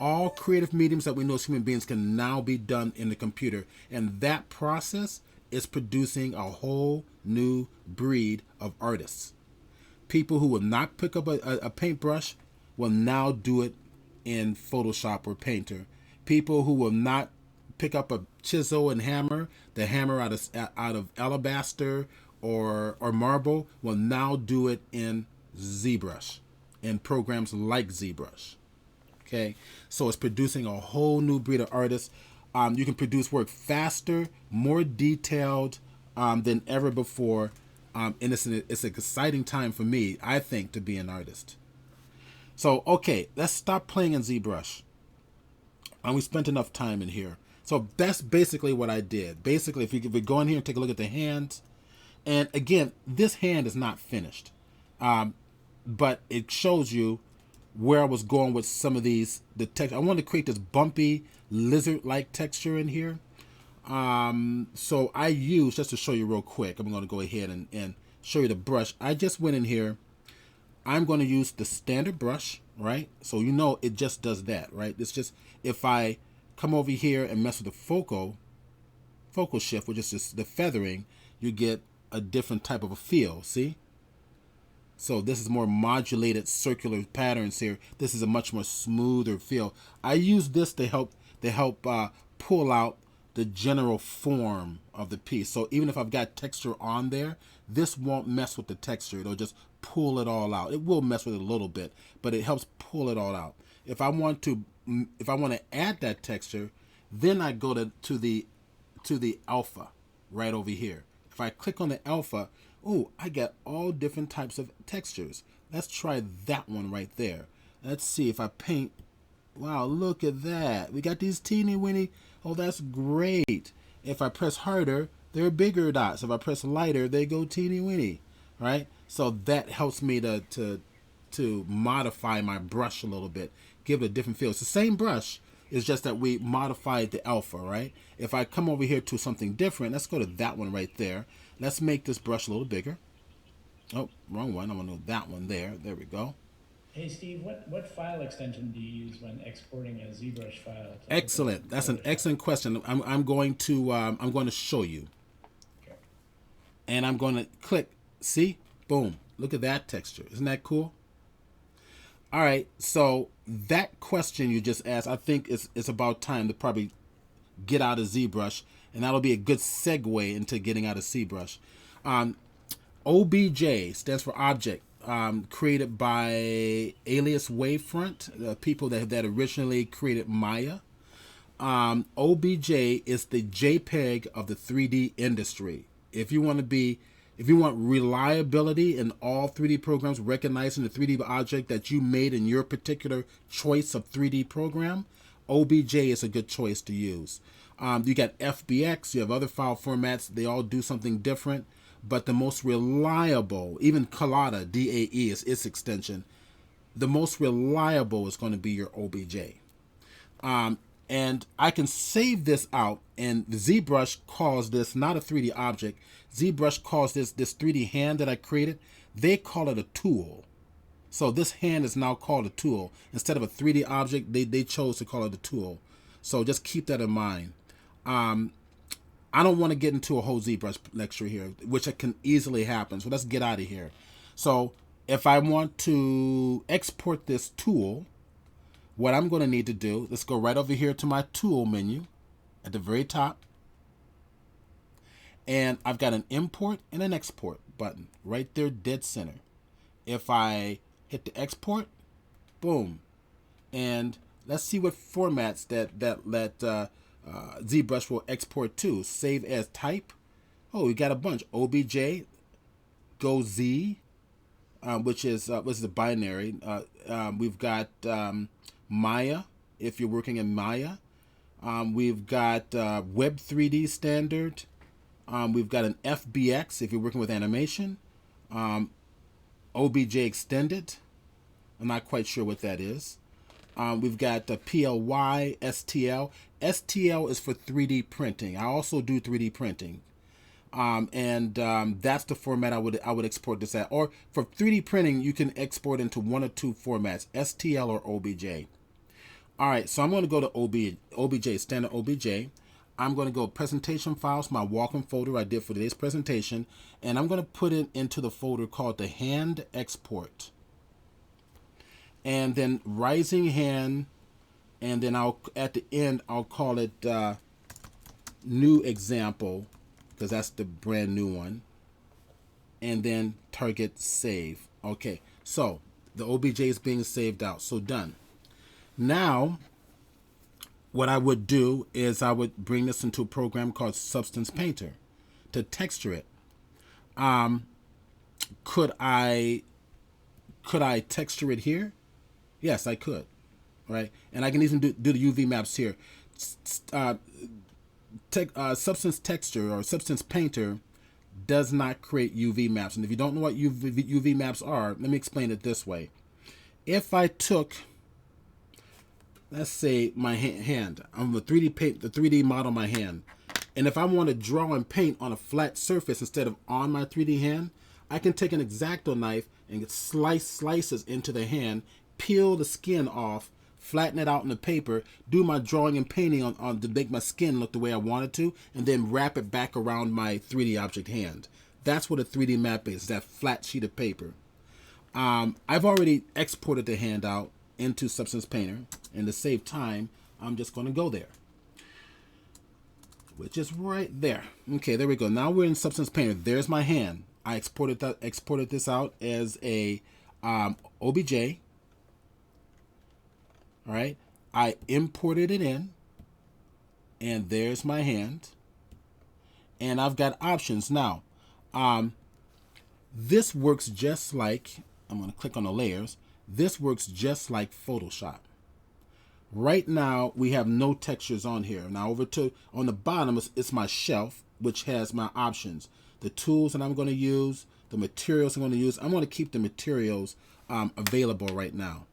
All creative mediums that we know as human beings can now be done in the computer. And that process is producing a whole new breed of artists. People who will not pick up a paintbrush will now do it in Photoshop or Painter. People who will not pick up a chisel and hammer, the hammer out of alabaster or marble, will now do it in Zbrush, in programs like Zbrush. Okay, so it's producing a whole new breed of artists. You can produce work faster, more detailed than ever before, and it's an exciting time for me, I think, to be an artist. So, okay, let's stop playing in ZBrush. We spent enough time in here. So that's basically what I did. Basically, if we go in here and take a look at the hands, and again, this hand is not finished, but it shows you where I was going with some of the text. I wanted to create this bumpy lizard-like texture in here. So I used, just to show you real quick, I'm going to go ahead and show you the brush. I just went in here. I'm going to use the standard brush, right? So you know it just does that, right? It's just, if I come over here and mess with the focal shift, which is just the feathering, you get a different type of a feel, see? So this is more modulated circular patterns here. This is a much more smoother feel. I use this to help pull out the general form of the piece. So even if I've got texture on there, this won't mess with the texture. It'll just pull it all out. It will mess with it a little bit, but it helps pull it all out. If I want to add that texture, then I go to the alpha right over here. If I click on the alpha, oh, I get all different types of textures. Let's try that one right there. Let's see if I paint. Wow, look at that. We got these teeny weeny. Oh, that's great. If I press harder, they're bigger dots. If I press lighter, they go teeny weeny, right? So that helps me to modify my brush a little bit, give it a different feel. It's the same brush, it's just that we modified the alpha, right? If I come over here to something different, let's go to that one right there. Let's make this brush a little bigger. Oh, wrong one. I want to do that one there. There we go. Hey Steve, what file extension do you use when exporting a ZBrush file? Excellent. That's an excellent question. I'm going to show you. Okay. And I'm going to click. See? Boom. Look at that texture. Isn't that cool? All right. So that question you just asked, I think it's about time to probably get out of ZBrush, and that'll be a good segue into getting out of ZBrush. OBJ stands for object. Created by Alias Wavefront, the people that originally created Maya. OBJ is the JPEG of the 3D industry. If you want reliability in all 3D programs, recognizing the 3D object that you made in your particular choice of 3D program, OBJ is a good choice to use. You got FBX, you have other file formats, they all do something different. But the most reliable, even Collada, DAE is its extension, the most reliable is going to be your OBJ. And I can save this out, and ZBrush calls this not a 3D object. ZBrush calls this 3D hand that I created, they call it a tool. So this hand is now called a tool. Instead of a 3D object, they chose to call it a tool. So just keep that in mind. I don't want to get into a whole ZBrush lecture here, which can easily happen. So let's get out of here. So if I want to export this tool, what I'm going to need to do, let's go right over here to my tool menu at the very top. And I've got an import and an export button right there, dead center. If I hit the export, boom. And let's see what formats that ZBrush will export to. Save as type. Oh, we got a bunch. OBJ, Go Z, which is a binary. We've got Maya, if you're working in Maya. We've got Web 3D standard. We've got an FBX if you're working with animation. OBJ extended. I'm not quite sure what that is. We've got the PLY, STL. STL is for 3D printing. I also do 3D printing. That's the format I would export this at. Or for 3D printing, you can export into one or two formats, STL or OBJ. All right, so I'm going to go to OBJ, standard OBJ. I'm going to go presentation files, my Wacom folder I did for today's presentation, and I'm going to put it into the folder called the hand export. And then rising hand, and then at the end I'll call it new example, because that's the brand new one. And then target save. Okay, so the OBJ is being saved out, so done. Now, what I would do is I would bring this into a program called Substance Painter to texture it. Could I texture it here? Yes, I could, right? And I can even do the UV maps here. Substance Texture or Substance Painter does not create UV maps. And if you don't know what UV maps are, let me explain it this way. If I took, let's say, my hand, I'm the 3D model of my hand, and if I want to draw and paint on a flat surface instead of on my 3D hand, I can take an X-Acto knife and get slices into the hand, peel the skin off, flatten it out in the paper, do my drawing and painting on to make my skin look the way I want it to, and then wrap it back around my 3D object hand. That's what a 3D map is, that flat sheet of paper. I've already exported the hand out into Substance Painter, and to save time, I'm just going to go there, which is right there. Okay, there we go. Now we're in Substance Painter. There's my hand. I exported this out as a OBJ. All right, I imported it in, and there's my hand, and I've got options now. This works just like, I'm going to click on the layers. This works just like Photoshop. Right now we have no textures on here. Now on the bottom it's my shelf, which has my options, the tools that I'm going to use, the materials I'm going to use. I'm going to keep the materials available right now.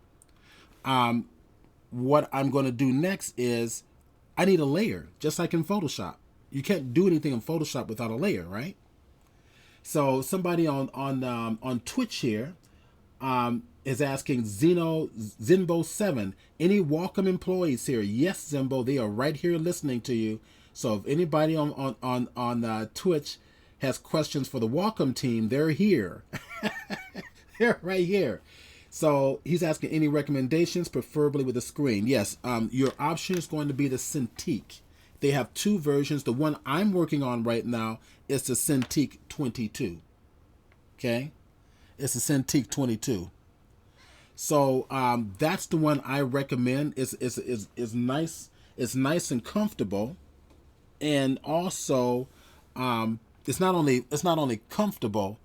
What I'm going to do next is I need a layer, just like in Photoshop. You can't do anything in Photoshop without a layer, right? So somebody on Twitch here is asking Zimbo7, any Wacom employees here? Yes, Zimbo, they are right here listening to you. So if anybody on Twitch has questions for the Wacom team, they're here. They're right here. So he's asking any recommendations, preferably with a screen. Yes, your option is going to be the Cintiq. They have two versions. The one I'm working on right now is the Cintiq 22. Okay, it's the Cintiq 22. So that's the one I recommend. It's nice. It's nice and comfortable, and also it's not only comfortable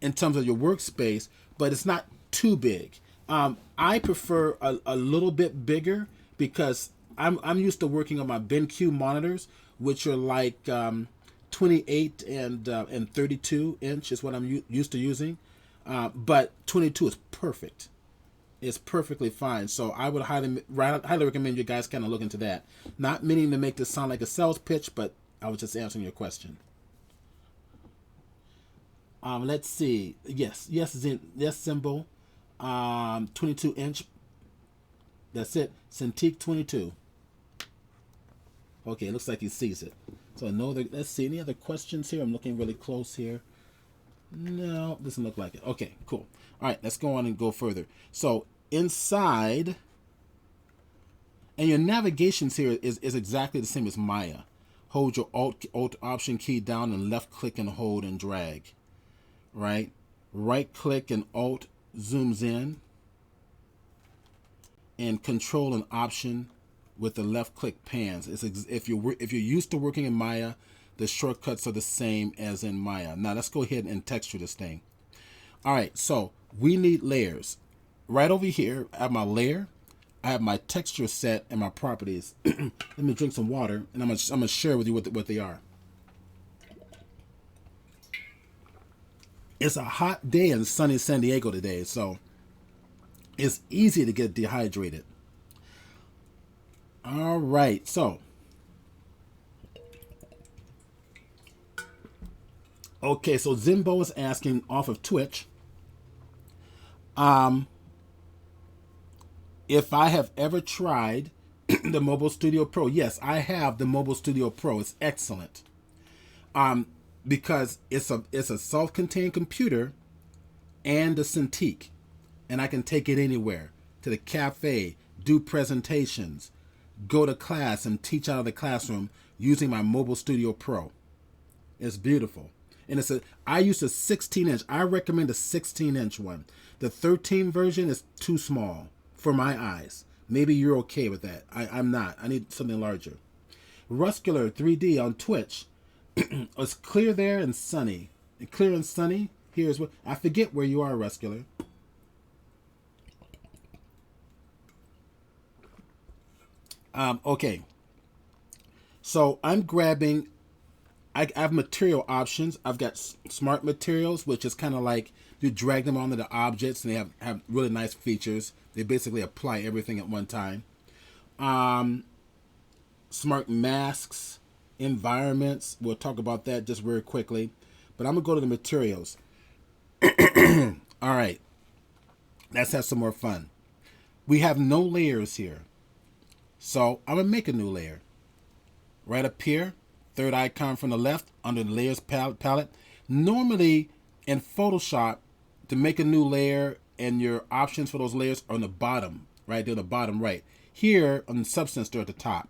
in terms of your workspace, but it's not too big. I prefer a little bit bigger because I'm used to working on my BenQ monitors, which are like 28 and 32 inch is what I'm used to using. But 22 is perfect. It's perfectly fine. So I would highly recommend you guys kind of look into that. Not meaning to make this sound like a sales pitch, but I was just answering your question. Let's see. Yes, Zimbo. 22 inch. That's it. Cintiq 22. Okay, it looks like he sees it. So let's see. Any other questions here? I'm looking really close here. No, doesn't look like it. Okay, cool. All right, let's go on and go further. So inside, and your navigations here is exactly the same as Maya. Hold your Alt Option key down and left click and hold and drag. Right? Right click and Alt zooms in, and Control and Option with the left click pans. If you're used to working in Maya, the shortcuts are the same as in Maya. Now let's go ahead and texture this thing. All right, so we need layers. Right over here, I have my layer, I have my texture set and my properties. Let me drink some water, and I'm gonna share with you what they are. It's a hot day in sunny San Diego today, so it's easy to get dehydrated. All right, so okay, so Zimbo is asking off of Twitch, if I have ever tried the Mobile Studio Pro. Yes, I have the Mobile Studio Pro. It's excellent. Because it's a self-contained computer and a Cintiq, and I can take it anywhere, to the cafe, do presentations, go to class and teach out of the classroom using my Mobile Studio Pro. It's beautiful. And I use a 16-inch. I recommend a 16-inch one. The 13 version is too small for my eyes. Maybe you're okay with that. I'm not. I need something larger. Ruscular 3D on Twitch. It's clear there and sunny. And clear and sunny. Here's what I forget where you are, Ruscular. Okay. So I'm grabbing. I have material options. I've got smart materials, which is kind of like you drag them onto the objects, and they have really nice features. They basically apply everything at one time. Smart masks, environments. We'll talk about that just very quickly. But I'm going to go to the materials. All right. Let's have some more fun. We have no layers here. So I'm going to make a new layer. Right up here, third icon from the left, under the layers palette. Normally in Photoshop, to make a new layer, and your options for those layers are on the bottom, right? They're on the bottom right. Here on the Substance, they're at the top.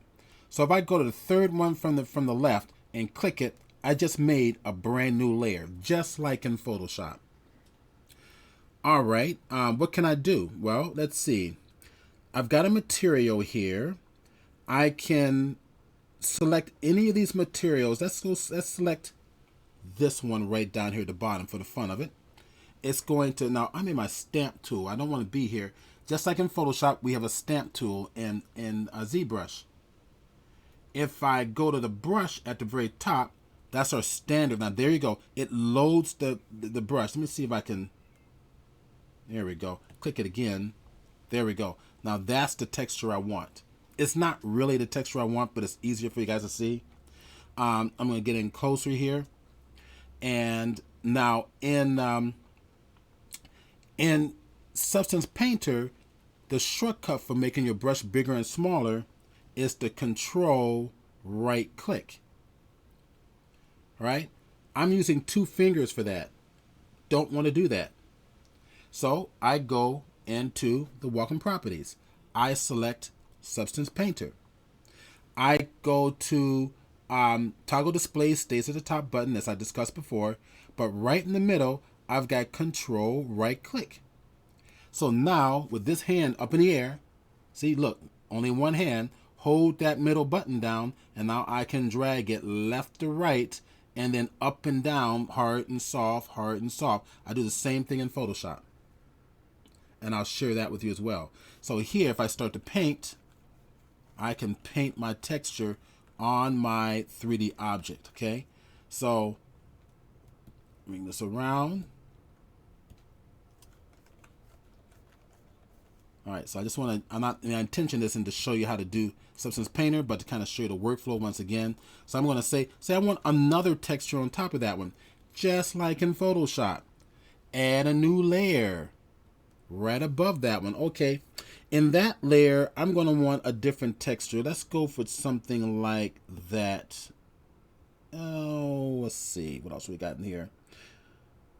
So if I go to the third one from the left and click it, I just made a brand new layer, just like in Photoshop. All right, what can I do? Well, let's see. I've got a material here. I can select any of these materials. Let's select this one right down here at the bottom for the fun of it. It's going to, now I'm in my stamp tool. I don't want to be here. Just like in Photoshop, we have a stamp tool in Zbrush. If I go to the brush at the very top, that's our standard. Now there you go. It loads the brush. Let me see if I can, there we go. Click it again. There we go. Now that's the texture I want. It's not really the texture I want, but it's easier for you guys to see. I'm going to get in closer here. And now in Substance Painter, the shortcut for making your brush bigger and smaller is to Control right click. All right? I'm using 2 fingers for that. Don't want to do that. So I go into the WACOM properties. I select Substance Painter. I go to toggle display stays at the top button, as I discussed before, but right in the middle, I've got Control right click. So now with this hand up in the air, see, look, only one hand, hold that middle button down, and now I can drag it left to right and then up and down, hard and soft, hard and soft. I do the same thing in Photoshop, and I'll share that with you as well. So here, if I start to paint, I can paint my texture on my 3D object, okay? So bring this around. All right, so I just want to, my intention isn't to show you how to do Substance Painter, but to kind of show you the workflow once again. So I'm going to say I want another texture on top of that one, just like in Photoshop. Add a new layer right above that one. Okay, in that layer, I'm going to want a different texture. Let's go for something like that. Oh, let's see. What else we got in here?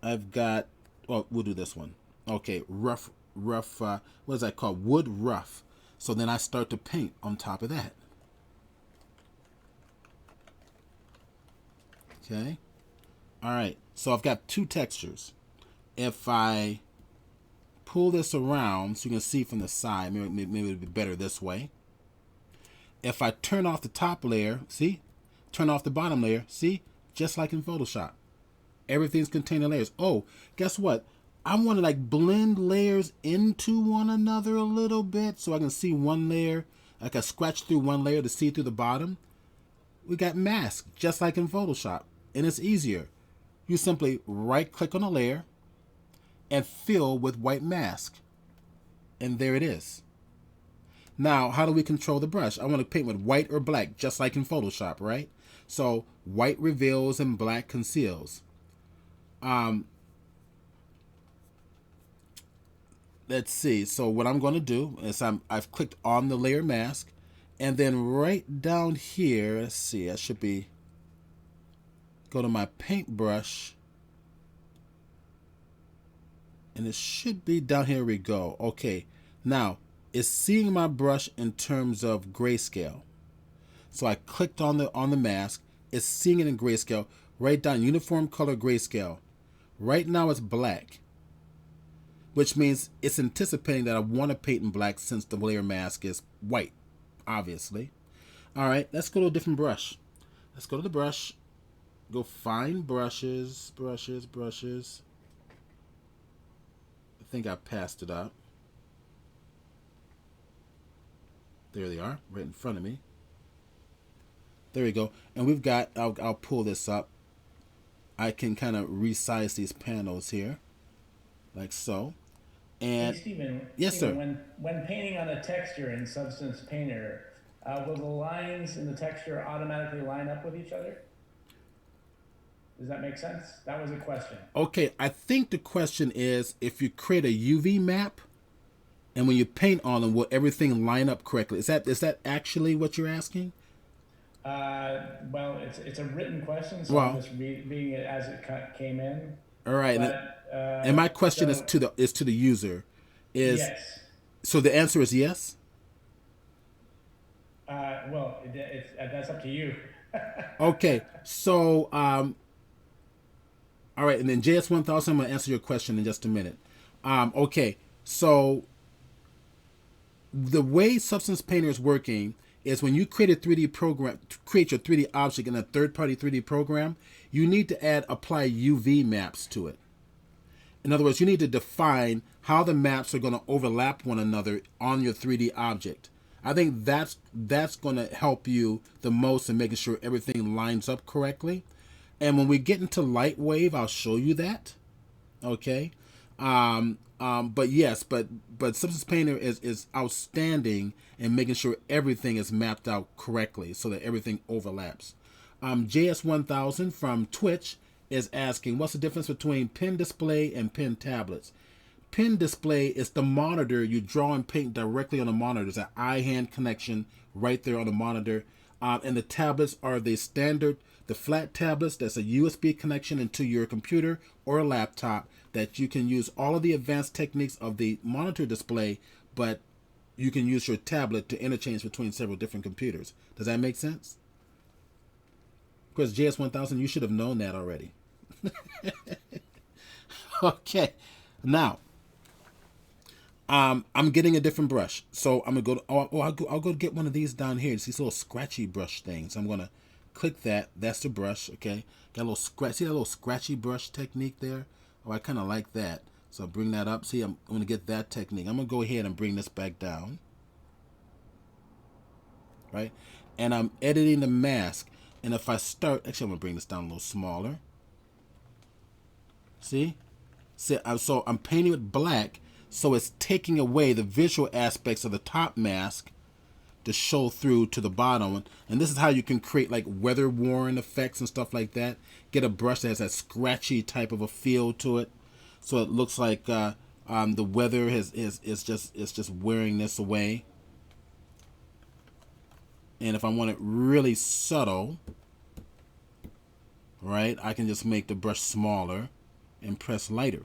I've got, well, we'll do this one. Okay, rough, what is that called? Wood rough. So then I start to paint on top of that. Okay. All right. So I've got 2 textures. If I pull this around so you can see from the side, maybe it'd be better this way. If I turn off the top layer, see? Turn off the bottom layer, see? Just like in Photoshop. Everything's contained in layers. Oh, guess what? I want to like blend layers into one another a little bit so I can see one layer. I can scratch through one layer to see through the bottom. We got mask, just like in Photoshop, and it's easier. you simply right click on a layer and fill with white mask. And there it is. Now, how do we control the brush? I want to paint with white or black, just like in Photoshop, right? So white reveals and black conceals. Let's see. So what I'm going to do is I've clicked on the layer mask, and then right down here, let's see, I should be, go to my paintbrush, and it should be down here. We go. Okay. Now, it's seeing my brush in terms of grayscale. So I clicked on the mask. It's seeing it in grayscale. Right down, uniform color grayscale. Right now it's black, which means it's anticipating that I want to paint in black since the layer mask is white, obviously. All right, let's go to a different brush. Let's go to the brush. Go find brushes, brushes. I think I passed it up. There they are, right in front of me. There we go. And we've got, I'll pull this up. I can kind of resize these panels here, like so. And hey, Stephen, yes, Stephen, sir. when painting on a texture in Substance Painter, will the lines in the texture automatically line up with each other? Does that make sense? That was a question. Okay, I think the question is if you create a UV map, and when you paint on them, will everything line up correctly? Is that actually what you're asking? Well, it's a written question, so Well, I'm just reading it as it came in. All right, But, and my question so, is to the user, is yes. so the answer is yes. Well, that's up to you. Okay, so all right, and then JS1000, I'm going to answer your question in just a minute. Okay, so the way Substance Painter is working is when you create a 3D program, create your 3D object in a third-party 3D program, you need to apply UV maps to it. In other words, you need to define how the maps are going to overlap one another on your 3D object. I think that's going to help you the most in making sure everything lines up correctly. And when we get into Lightwave, I'll show you that. Okay. But yes, but Substance Painter is outstanding in making sure everything is mapped out correctly so that everything overlaps. JS1000 from Twitch is asking, what's the difference between pen display and pen tablets? Pen display is the monitor. You draw and paint directly on the monitor. There's an eye-hand connection right there on the monitor. And the tablets are the standard, the flat tablets. That's a USB connection into your computer or a laptop that you can use all of the advanced techniques of the monitor display, but you can use your tablet to interchange between several different computers. Does that make sense? Of course, JS1000, you should have known that already. Okay, now I'm getting a different brush, so I'm gonna go to, I'll go get one of these down here. It's these little scratchy brush things. I'm gonna click that. That's the brush. Okay, got a little scratch. See that little scratchy brush technique there? Oh, I kind of like that. So I'll bring that up. See, I'm gonna get that technique. I'm gonna go ahead and bring this back down, right? And I'm editing the mask. And if I start, actually, I'm gonna bring this down a little smaller. See, so I'm painting with black. So it's taking away the visual aspects of the top mask to show through to the bottom. And this is how you can create like weather-worn effects and stuff like that. Get a brush that has that scratchy type of a feel to it. So it looks like the weather is just wearing this away. And if I want it really subtle, right, I can just make the brush smaller and press lighter.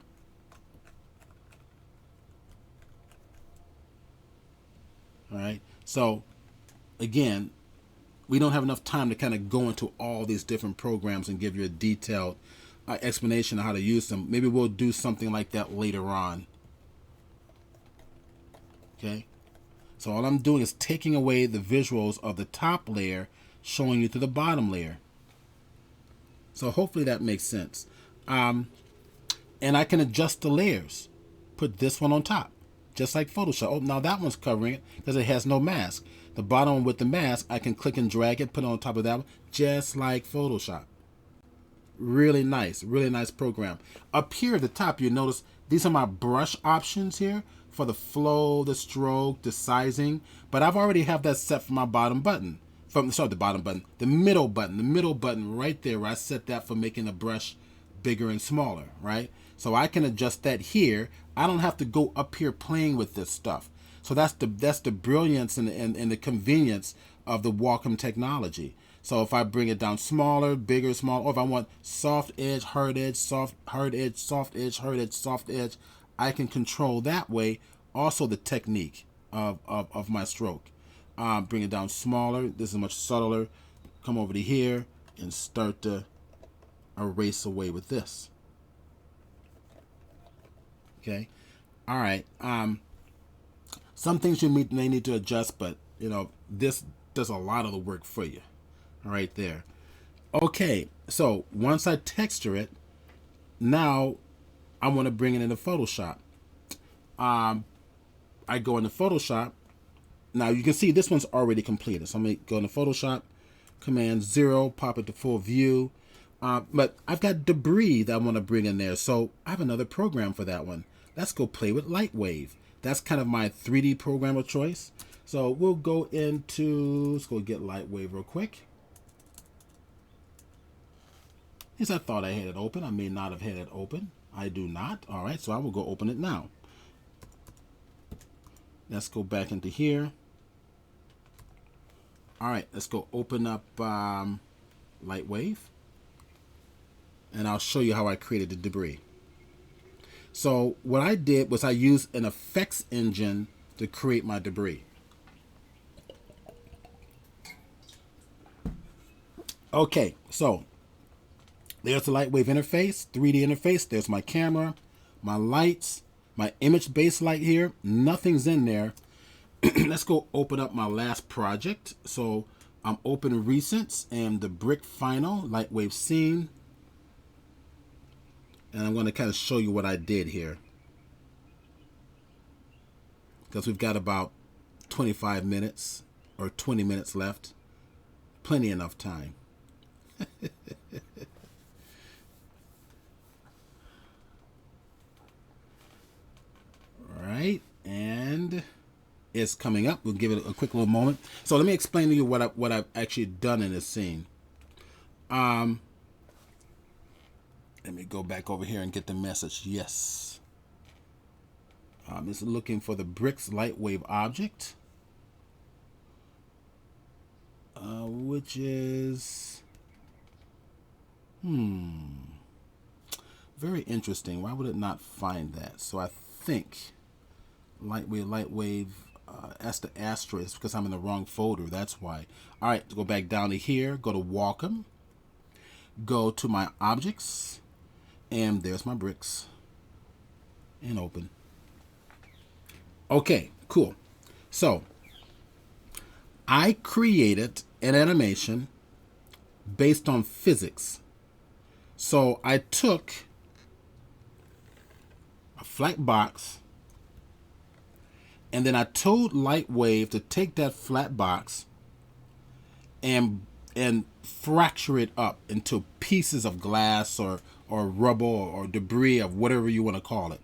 All right, so again, we don't have enough time to kind of go into all these different programs and give you a detailed explanation of how to use them. Maybe we'll do something like that later on. Okay, so all I'm doing is taking away the visuals of the top layer, showing you to the bottom layer. So hopefully that makes sense. And I can adjust the layers. Put this one on top, just like Photoshop. Oh, now that one's covering it because it has no mask. The bottom one with the mask, I can click and drag it, put it on top of that one, just like Photoshop. Really nice program. Up here at the top, you notice these are my brush options here for the flow, the stroke, the sizing. But I've already have that set for my bottom button. The middle button right there, where I set that for making the brush bigger and smaller, right? So I can adjust that here. I don't have to go up here playing with this stuff. So that's the brilliance and the convenience of the WACOM technology. So if I bring it down smaller, bigger, smaller, or if I want soft edge, hard edge, hard edge, soft edge, hard edge, soft edge, I can control that way. Also the technique of my stroke. Bring it down smaller. This is much subtler. Come over to here and start to erase away with this. Okay. All right. Some things you may need to adjust, but this does a lot of the work for you. Right there. Okay. So once I texture it, now I want to bring it into Photoshop. I go into Photoshop. Now you can see this one's already completed. So I'm going to go into Photoshop, Command 0, pop it to full view. But I've got debris that I want to bring in there. So I have another program for that one. Let's go play with Lightwave. That's kind of my 3D program of choice. So we'll go into, let's go get Lightwave real quick. Yes, I thought I had it open. I may not have had it open. I do not. All right, so I will go open it now. Let's go back into here. All right, let's go open up Lightwave. And I'll show you how I created the debris. So what I did was I used an effects engine to create my debris. Okay, so there's the Lightwave interface, 3D interface. There's my camera, my lights, my image-based light here. Nothing's in there. Let's go open up my last project. So I'm open recents and the brick final Lightwave scene. And I'm going to kind of show you what I did here, because we've got about 25 minutes or 20 minutes left. Plenty enough time. All right, and it's coming up. We'll give it a quick little moment. So let me explain to you what I've actually done in this scene. Let me go back over here and get the message. Yes. It's looking for the bricks Lightwave object, which is very interesting. Why would it not find that? So I think Lightwave that's the asterisk, because I'm in the wrong folder. That's why. All right, go back down to here. Go to WACOM. Go to my objects. And there's my bricks. And open. Okay, cool. So, I created an animation based on physics. So, I took a flat box, and then I told Lightwave to take that flat box and fracture it up into pieces of glass or rubble or debris of whatever you want to call it.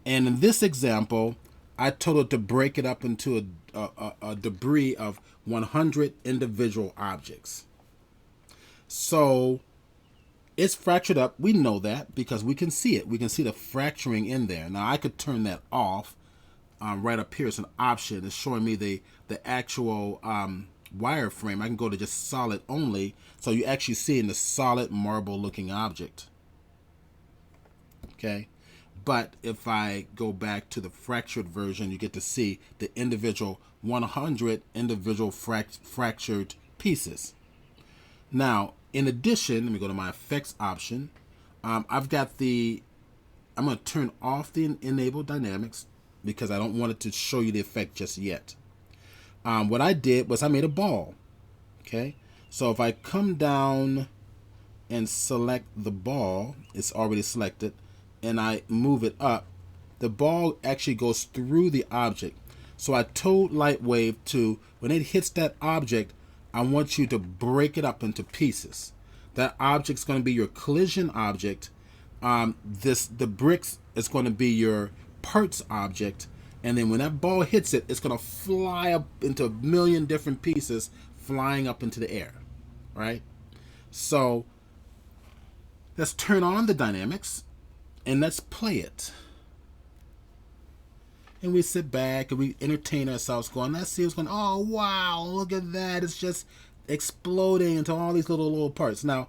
And in this example, I told it to break it up into a debris of 100 individual objects. So it's fractured up. We know that because we can see it. We can see the fracturing in there. Now I could turn that off. Right up here is an option. It's showing me the actual wireframe. I can go to just solid only, so you actually see in the solid marble looking object. Okay, but if I go back to the fractured version, you get to see the individual 100 individual fractured pieces. Now in addition, let me go to my effects option. I've got I'm going to turn off the enable dynamics because I don't want it to show you the effect just yet. What I did was I made a ball. Okay, so if I come down and select the ball, it's already selected, and I move it up, the ball actually goes through the object. So I told Lightwave to, when it hits that object, I want you to break it up into pieces. That object's going to be your collision object. The bricks is going to be your parts object, and then when that ball hits it, it's going to fly up into a million different pieces, flying up into the air, right? So let's turn on the dynamics and let's play it. And we sit back and we entertain ourselves going, let's see what's going on. Oh, wow, look at that. It's just exploding into all these little parts. Now,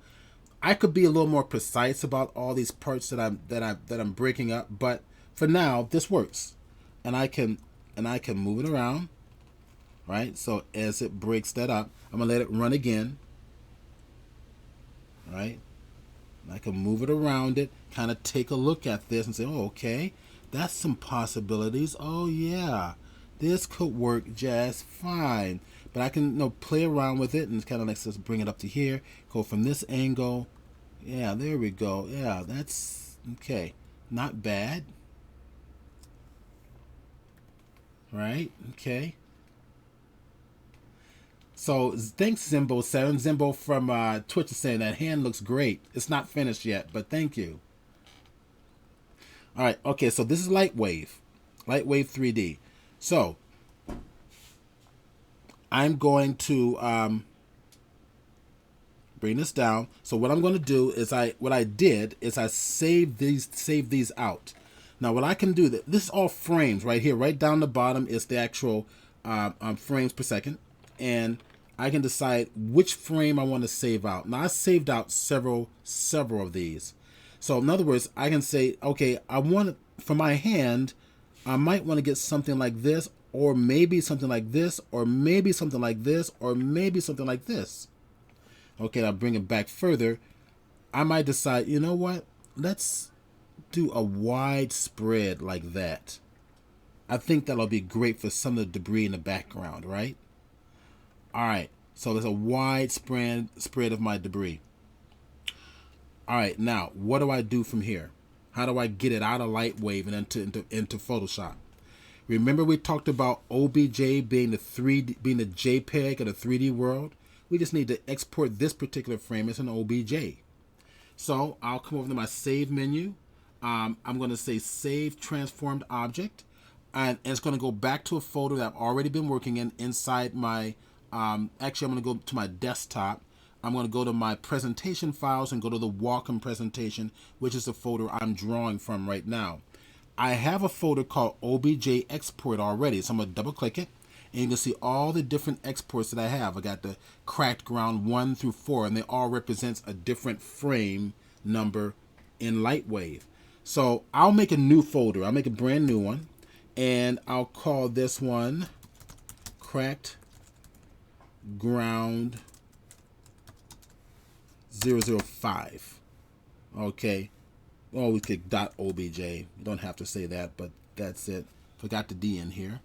I could be a little more precise about all these parts that I'm breaking up, but for now, this works. And I can move it around, right? So as it breaks that up, I'm gonna let it run again. Right? I can move it around it, kind of take a look at this and say, oh, okay, that's some possibilities. Oh yeah, this could work just fine. But I can play around with it and kind of like just bring it up to here, go from this angle. Yeah, there we go. Yeah, that's okay. Not bad. Right? Okay. So thanks, Zimbo7. Zimbo from Twitch is saying that hand looks great. It's not finished yet, but thank you. All right. Okay. So this is Lightwave 3D. So I'm going to bring this down. So what I'm going to do is I saved these out. Now what I can do, this is all frames right here. Right down the bottom is the actual frames per second, and I can decide which frame I want to save out. Now I saved out several of these. So in other words, I can say, okay, I want for my hand, I might want to get something like this, or maybe something like this, or maybe something like this, or maybe something like this. Okay, I'll bring it back further. I might decide, you know what? Let's do a wide spread like that. I think that'll be great for some of the debris in the background, right? All right, so there's a wide spread of my debris. All right, now what do I do from here? How do I get it out of Lightwave and into Photoshop? Remember we talked about OBJ being the JPEG of the 3D world? We just need to export this particular frame as an OBJ. So I'll come over to my Save menu. I'm going to say Save Transformed Object, and it's going to go back to a folder that I've already been working in inside my. Actually, I'm going to go to my desktop. I'm going to go to my presentation files and go to the WACOM presentation, which is the folder I'm drawing from right now. I have a folder called OBJ Export already, so I'm going to double click it, and you can see all the different exports that I have. I got the cracked ground 1 through 4, and they all represents a different frame number in Lightwave. So I'll make a new folder. I'll make a brand new one, and I'll call this one Cracked Ground 005. Okay. Well, we could .obj. You don't have to say that, but that's it. Forgot the D in here.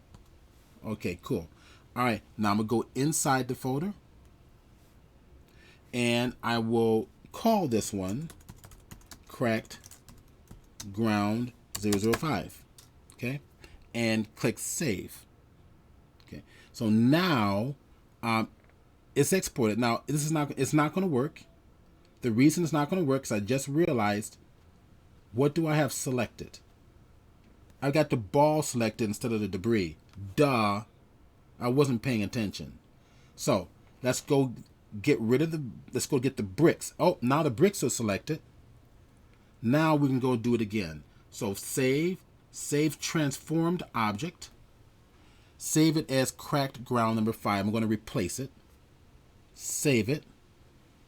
Okay, cool. All right, now I'm going to go inside the folder, and I will call this one Cracked Ground 005. Okay, and click Save. Okay, so now it's exported. Now it's not going to work. The reason it's not going to work is I just realized, what do I have selected? I've got the ball selected instead of the debris. Duh, I wasn't paying attention. So let's go get rid of let's go get the bricks. Oh, now the bricks are selected. Now we can go do it again. So save transformed object. Save it as cracked ground number 5. I'm going to replace it. Save it.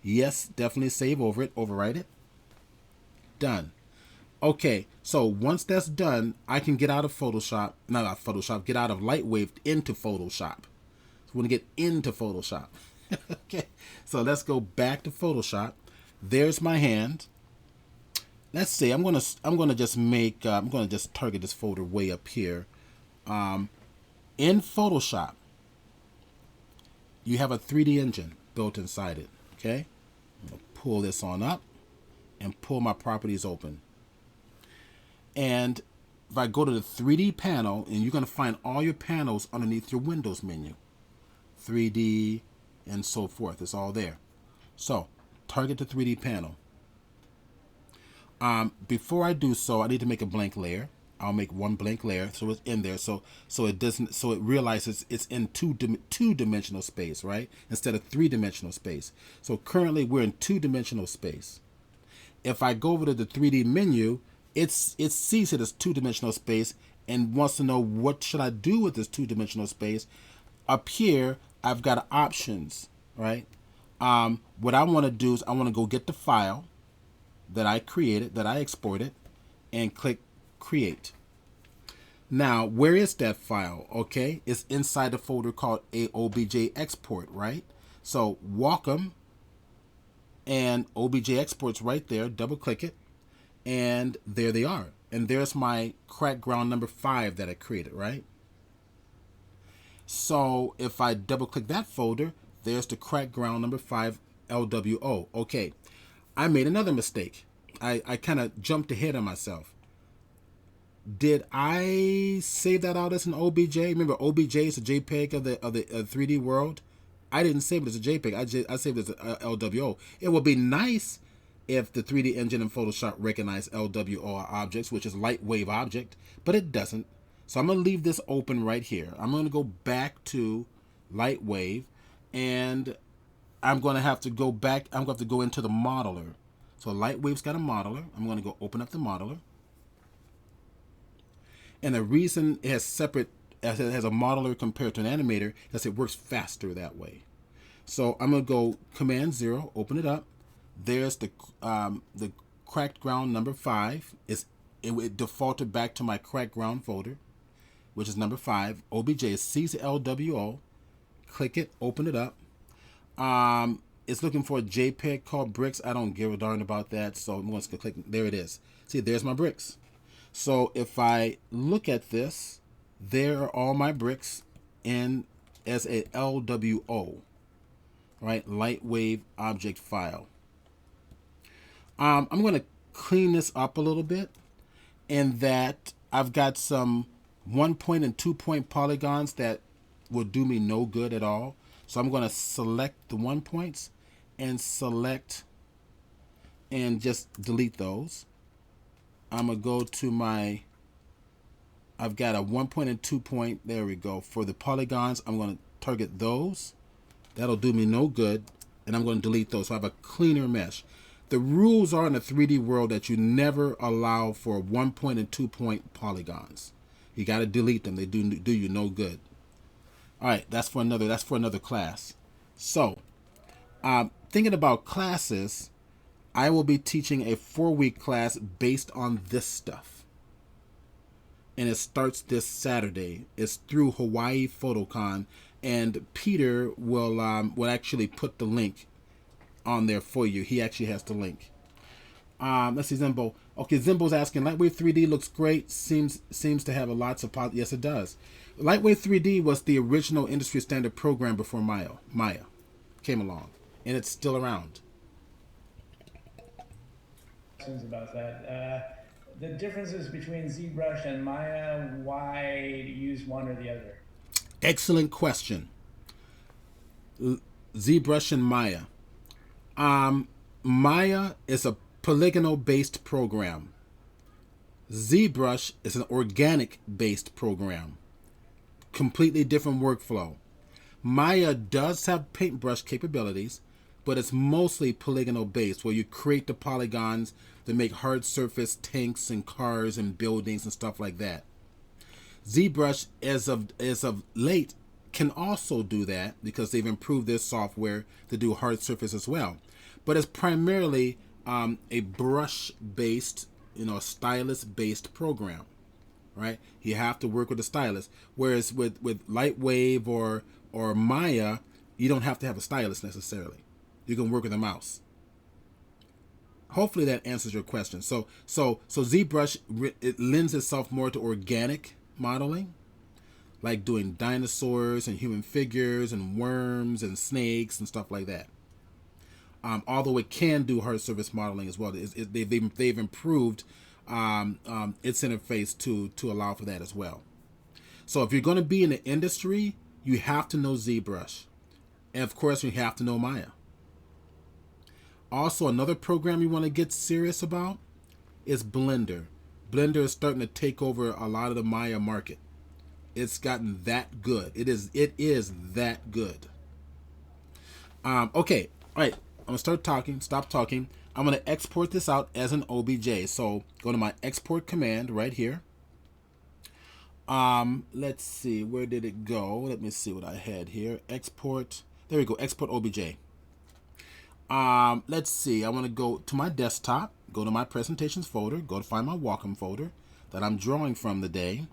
Yes, definitely save over it. Overwrite it. Done. Okay, so once that's done, I can get out of Photoshop. Not Photoshop. Get out of Lightwave into Photoshop. So we're going to get into Photoshop. Okay, so let's go back to Photoshop. There's my hand. Let's see. I'm gonna just make. I'm gonna just target this folder way up here. In Photoshop, you have a 3D engine built inside it. Okay, I'm gonna pull this on up and pull my properties open. And if I go to the 3D panel, and you're gonna find all your panels underneath your Windows menu, 3D and so forth. It's all there. So target the 3D panel. Before I do so, I need to make a blank layer. I'll make one blank layer so it's in there, so it realizes it's in two-dimensional space, right? Instead of three-dimensional space. So currently we're in two-dimensional space. If I go over to the 3D menu, it sees it as two-dimensional space and wants to know what should I do with this two-dimensional space. Up here, I've got options, right? What I want to do is I want to go get the file that I created, that I exported, and click create. Now, where is that file? Okay, it's inside the folder called OBJ export, right? So WACOM and OBJ exports right there. Double click it, and there they are. And there's my crack ground number 5 that I created, right? So if I double click that folder, there's the crack ground number 5 LWO. Okay, I made another mistake. I kind of jumped ahead of myself. Did I save that out as an OBJ? Remember, OBJ is a JPEG of the 3D world. I didn't save it as a JPEG. I saved it as a LWO. It would be nice if the 3D engine in Photoshop recognized LWO objects, which is light wave object, but it doesn't. So I'm going to leave this open right here. I'm going to go back to light wave, and I'm going to have to go back. I'm going to have to go into the modeler. So light wave's got a modeler. I'm going to go open up the modeler. And the reason it has separate, as it has a modeler compared to an animator, is it works faster that way. So I'm going to go Command 0, open it up. There's the cracked ground number 5. It defaulted back to my cracked ground folder, which is number 5. OBJ sees the LWO. Click it, open it up. It's looking for a JPEG called bricks. I don't give a darn about that, so I'm going to click. There it is. See, there's my bricks. So if I look at this, there are all my bricks in as a LWO, right? Light wave object file. I'm going to clean this up a little bit, in that I've got some 1-point and 2-point polygons that will do me no good at all. So I'm going to select the 1 points and select and just delete those. I'm going to go to I've got a 1-point and 2-point. There we go. For the polygons, I'm going to target those. That'll do me no good. And I'm going to delete those. So I have a cleaner mesh. The rules are in the 3D world that you never allow for 1-point and 2-point polygons. You got to delete them. They do you no good. All right, that's for another class. So, thinking about classes, I will be teaching a 4-week class based on this stuff. And it starts this Saturday. It's through Hawaii PhotoCon, and Peter will actually put the link on there for you. He actually has the link. Let's see, Zimbo. Okay, Zimbo's asking, Lightwave 3D looks great. Seems to have lots of yes, it does. Lightwave 3D was the original industry standard program before Maya came along, and it's still around. About that. The differences between Zbrush and Maya, why use one or the other? Excellent question. Zbrush and Maya. Maya is a polygonal-based program. Zbrush is an organic-based program. Completely different workflow. Maya does have paintbrush capabilities, but it's mostly polygonal-based, where you create the polygons to make hard surface tanks and cars and buildings and stuff like that. Zbrush, as of late, can also do that because they've improved their software to do hard surface as well. But it's primarily a brush-based, stylus-based program, right? You have to work with a stylus. Whereas with Lightwave or Maya, you don't have to have a stylus necessarily. You can work with a mouse. Hopefully that answers your question. So ZBrush, it lends itself more to organic modeling, like doing dinosaurs and human figures and worms and snakes and stuff like that. Although it can do hard surface modeling as well. They've improved its interface to allow for that as well. So if you're going to be in the industry, you have to know ZBrush. And of course, you have to know Maya. Also, another program you want to get serious about is Blender. Blender is starting to take over a lot of the Maya market. It's gotten that good. It is that good. Okay, all right. I'm gonna stop talking. I'm gonna export this out as an OBJ. So go to my export command right here. Let's see, where did it go? Let me see what I had here. Export. There we go. Export OBJ. Let's see. I want to go to my desktop. Go to my presentations folder. Go to find my Wacom folder that I'm drawing from today,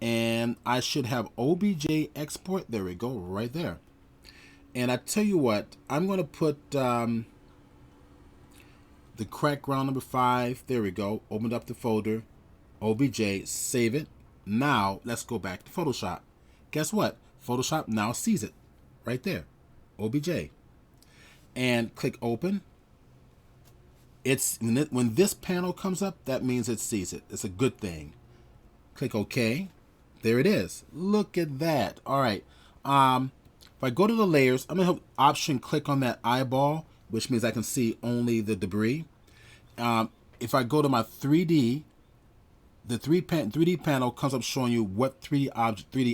and I should have OBJ export. There we go, right there. And I tell you what, I'm going to put the crack ground number 5. There we go. Opened up the folder, OBJ, save it. Now let's go back to Photoshop. Guess what? Photoshop now sees it right there, OBJ. And click open. It's when this panel comes up, that means it sees it. It's a good thing. Click OK. There it is. Look at that. All right. If I go to the layers, I'm going to have option click on that eyeball, which means I can see only the debris. If I go to my 3D, the 3D panel comes up showing you what 3D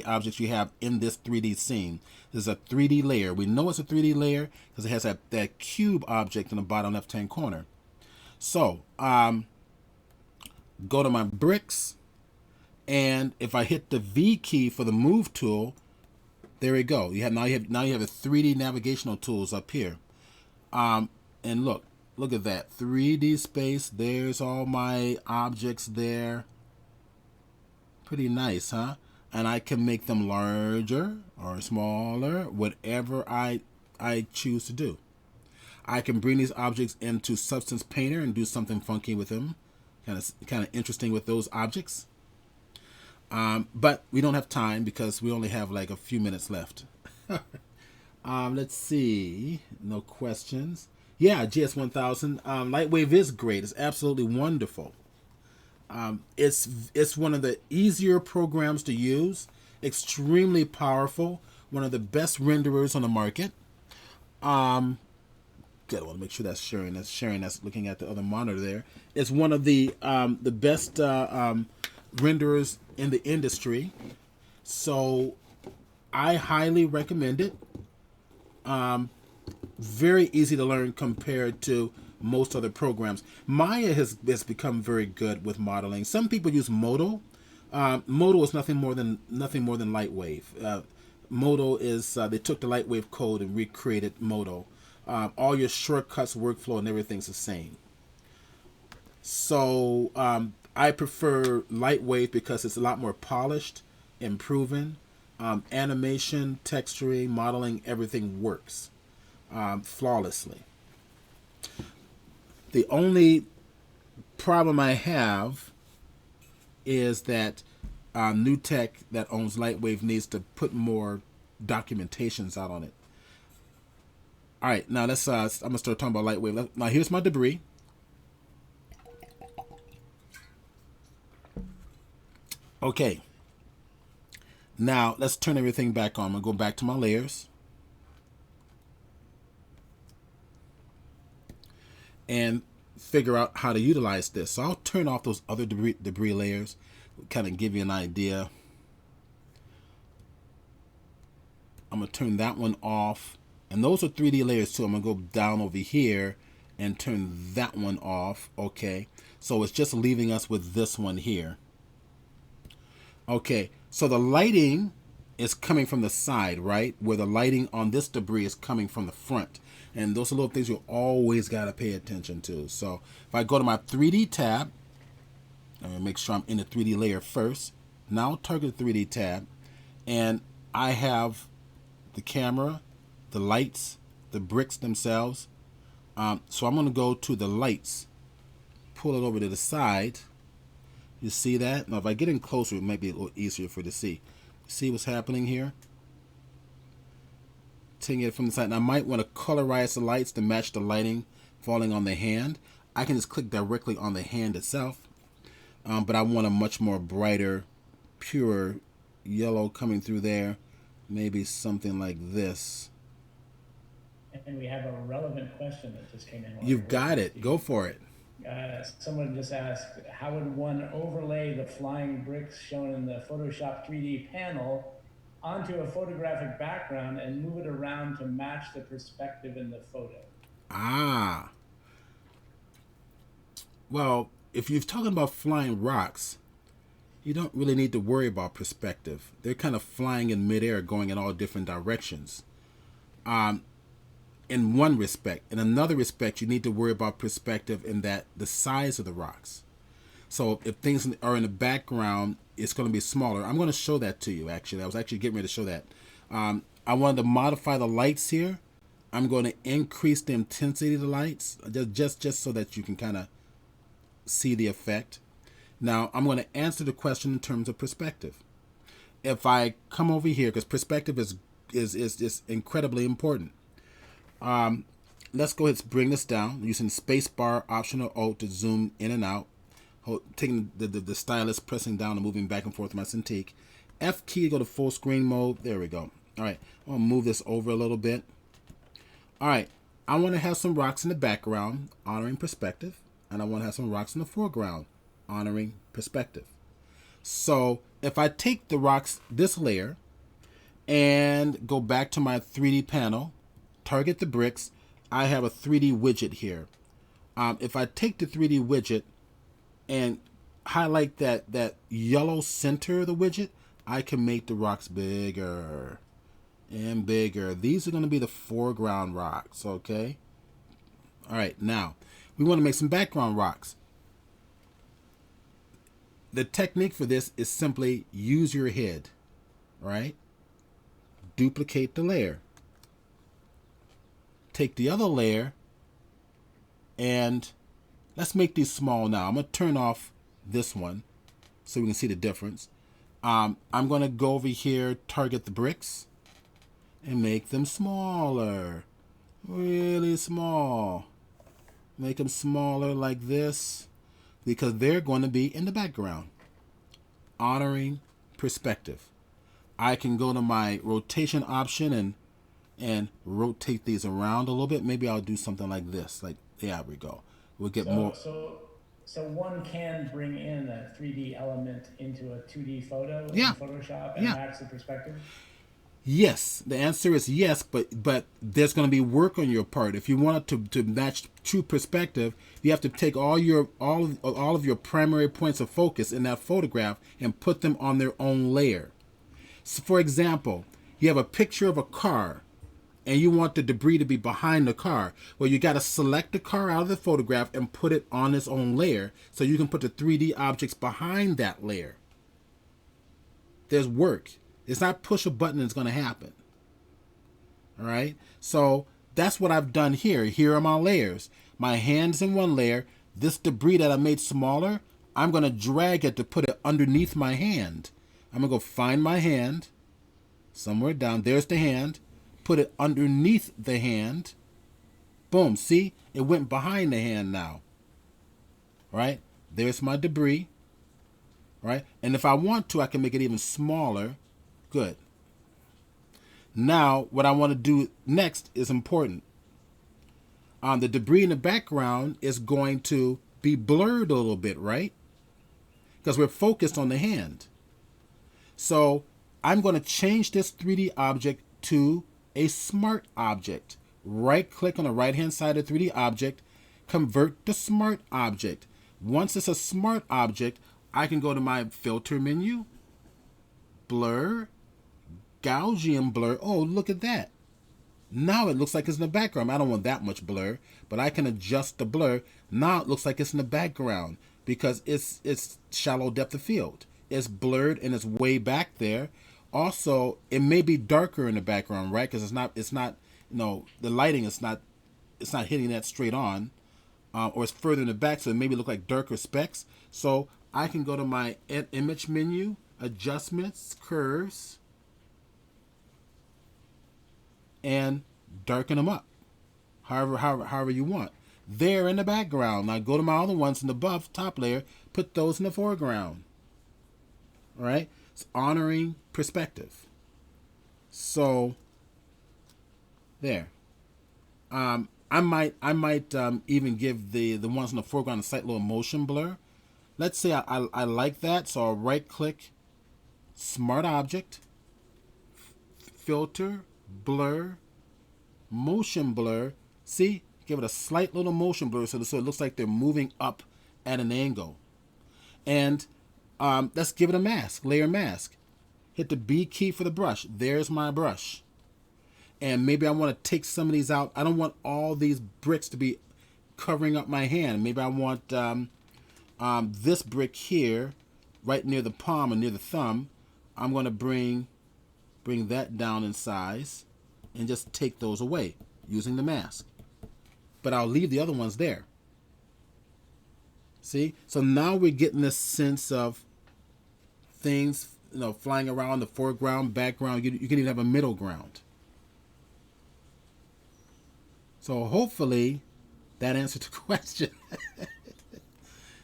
objects you have in this 3D scene. This is a 3D layer. We know it's a 3D layer because it has that cube object in the bottom left-hand corner. So, go to my bricks, and if I hit the V key for the move tool, there we go. Now you have a 3D navigational tools up here. And look at that 3D space. There's all my objects there. Pretty nice, huh? And I can make them larger or smaller, whatever I choose to do. I can bring these objects into Substance Painter and do something funky with them. Kind of interesting with those objects. But we don't have time because we only have like a few minutes left. Let's see. No questions. Yeah, GS1000. Lightwave is great. It's absolutely wonderful. It's one of the easier programs to use. Extremely powerful. One of the best renderers on the market. Good. I want to make sure that's sharing. That's looking at the other monitor there. It's one of the best renderers in the industry. So I highly recommend it. Very easy to learn compared to most other programs. Maya has become very good with modeling. Some people use Modo. Modo is nothing more than Lightwave. Modo is they took the Lightwave code and recreated Modo. All your shortcuts, workflow, and everything's the same. So I prefer Lightwave because it's a lot more polished, improving. Animation, texturing, modeling, everything works flawlessly. The only problem I have is that New Tech that owns Lightwave needs to put more documentations out on it. All right, now let's. I'm gonna start talking about Lightwave. Now here's my debris. Okay. Now let's turn everything back on. I'm gonna go back to my layers. And figure out how to utilize this. So I'll turn off those other debris layers, kind of give you an idea. I'm going to turn that one off. And those are 3D layers too. I'm going to go down over here and turn that one off. Okay. So it's just leaving us with this one here. Okay. So the lighting is coming from the side, right? Where the lighting on this debris is coming from the front. And those are little things you always got to pay attention to. So if I go to my 3D tab, I'm going to make sure I'm in the 3D layer first. Now target the 3D tab. And I have the camera, the lights, the bricks themselves. So I'm going to go to the lights, pull it over to the side. You see that? Now if I get in closer, it might be a little easier for you to see. See what's happening here? Taking it from the side. And I might want to colorize the lights to match the lighting falling on the hand. I can just click directly on the hand itself. But I want a much more brighter, pure yellow coming through there. Maybe something like this. And we have a relevant question that just came in. You've got it. Go for it. Someone just asked, how would one overlay the flying bricks shown in the Photoshop 3D panel onto a photographic background and move it around to match the perspective in the photo? Ah. Well, if you're talking about flying rocks, you don't really need to worry about perspective. They're kind of flying in midair, going in all different directions. In one respect. In another respect, you need to worry about perspective in that the size of the rocks. So if things are in the background, it's going to be smaller. I'm going to show that to you, actually. I was actually getting ready to show that. I wanted to modify the lights here. I'm going to increase the intensity of the lights, just so that you can kind of see the effect. Now, I'm going to answer the question in terms of perspective. If I come over here, because perspective is incredibly important. Let's go ahead and bring this down using spacebar, Option or Alt to zoom in and out. Taking the stylus, pressing down and moving back and forth with my Cintiq. F key to go to full screen mode. There we go. All right, I'm going to move this over a little bit. All right, I want to have some rocks in the background, honoring perspective. And I want to have some rocks in the foreground, honoring perspective. So if I take the rocks, this layer, and go back to my 3D panel, target the bricks, I have a 3D widget here. If I take the 3D widget and highlight that yellow center of the widget, I can make the rocks bigger and bigger. These are going to be the foreground rocks, okay? All right, now we want to make some background rocks. The technique for this is simply use your head, right? Duplicate the layer. Take the other layer and let's make these small now. I'm going to turn off this one so we can see the difference. I'm going to go over here, target the bricks, and make them smaller. Really small. Make them smaller like this because they're going to be in the background. Honoring perspective. I can go to my rotation option and rotate these around a little bit. Maybe I'll do something like this. Like, there we go. We'll get more. So one can bring in a 3D element into a 2D photo in Photoshop and match the perspective? Yes, the answer is yes, but there's going to be work on your part. If you want it to match true perspective, you have to take all of your primary points of focus in that photograph and put them on their own layer. So for example, you have a picture of a car and you want the debris to be behind the car. Well, you got to select the car out of the photograph and put it on its own layer so you can put the 3D objects behind that layer. There's work. It's not push a button and it's going to happen. All right. So that's what I've done here. Here are my layers. My hand's in one layer. This debris that I made smaller, I'm going to drag it to put it underneath my hand. I'm going to go find my hand somewhere down. There's the hand. Put it underneath the hand. Boom. See, it went behind the hand now. Right. There's my debris. Right. And if I want to, I can make it even smaller. Good. Now, what I want to do next is important. The debris in the background is going to be blurred a little bit, right? Because we're focused on the hand. So I'm going to change this 3D object to a smart object. Right-click on the right-hand side of the 3D object, convert to smart object. Once it's a smart object, I can go to my filter menu, blur, Gaussian blur. Oh, look at that. Now it looks like it's in the background. I don't want that much blur, but I can adjust the blur. Now it looks like it's in the background because it's shallow depth of field. It's blurred and it's way back there. Also, it may be darker in the background, right? Because it's not, the lighting it's not hitting that straight on, or it's further in the back, so it maybe look like darker specks. So I can go to my image menu, adjustments, curves, and darken them up however you want. They're in the background. Now go to my other ones in the buff top layer, put those in the foreground. All right, it's honoring perspective. So there. I might even give the ones in the foreground a slight little motion blur. Let's say I like that, so I'll right click, Smart Object, Filter, Blur, Motion Blur. See, give it a slight little motion blur so it looks like they're moving up at an angle. And let's give it a mask, layer mask. Hit the B key for the brush. There's my brush. And maybe I want to take some of these out. I don't want all these bricks to be covering up my hand. Maybe I want this brick here, right near the palm or near the thumb. I'm going to bring that down in size and just take those away using the mask. But I'll leave the other ones there. See? So now we're getting this sense of things, flying around the foreground, background. You can even have a middle ground. So hopefully that answered the question.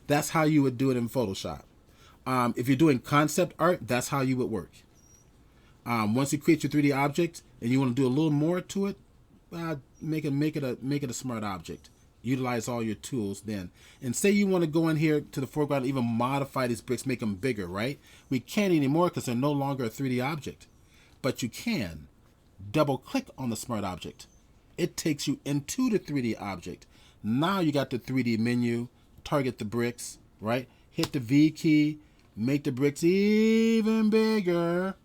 That's how you would do it in Photoshop. If you're doing concept art, that's how you would work. Once you create your 3D object and you want to do a little more to it, make it a smart object. Utilize all your tools then. And say you want to go in here to the foreground and even modify these bricks, make them bigger, right? We can't anymore because they're no longer a 3D object. But you can double click on the smart object. It takes you into the 3D object. Now you got the 3D menu, target the bricks, right? Hit the V key, make the bricks even bigger.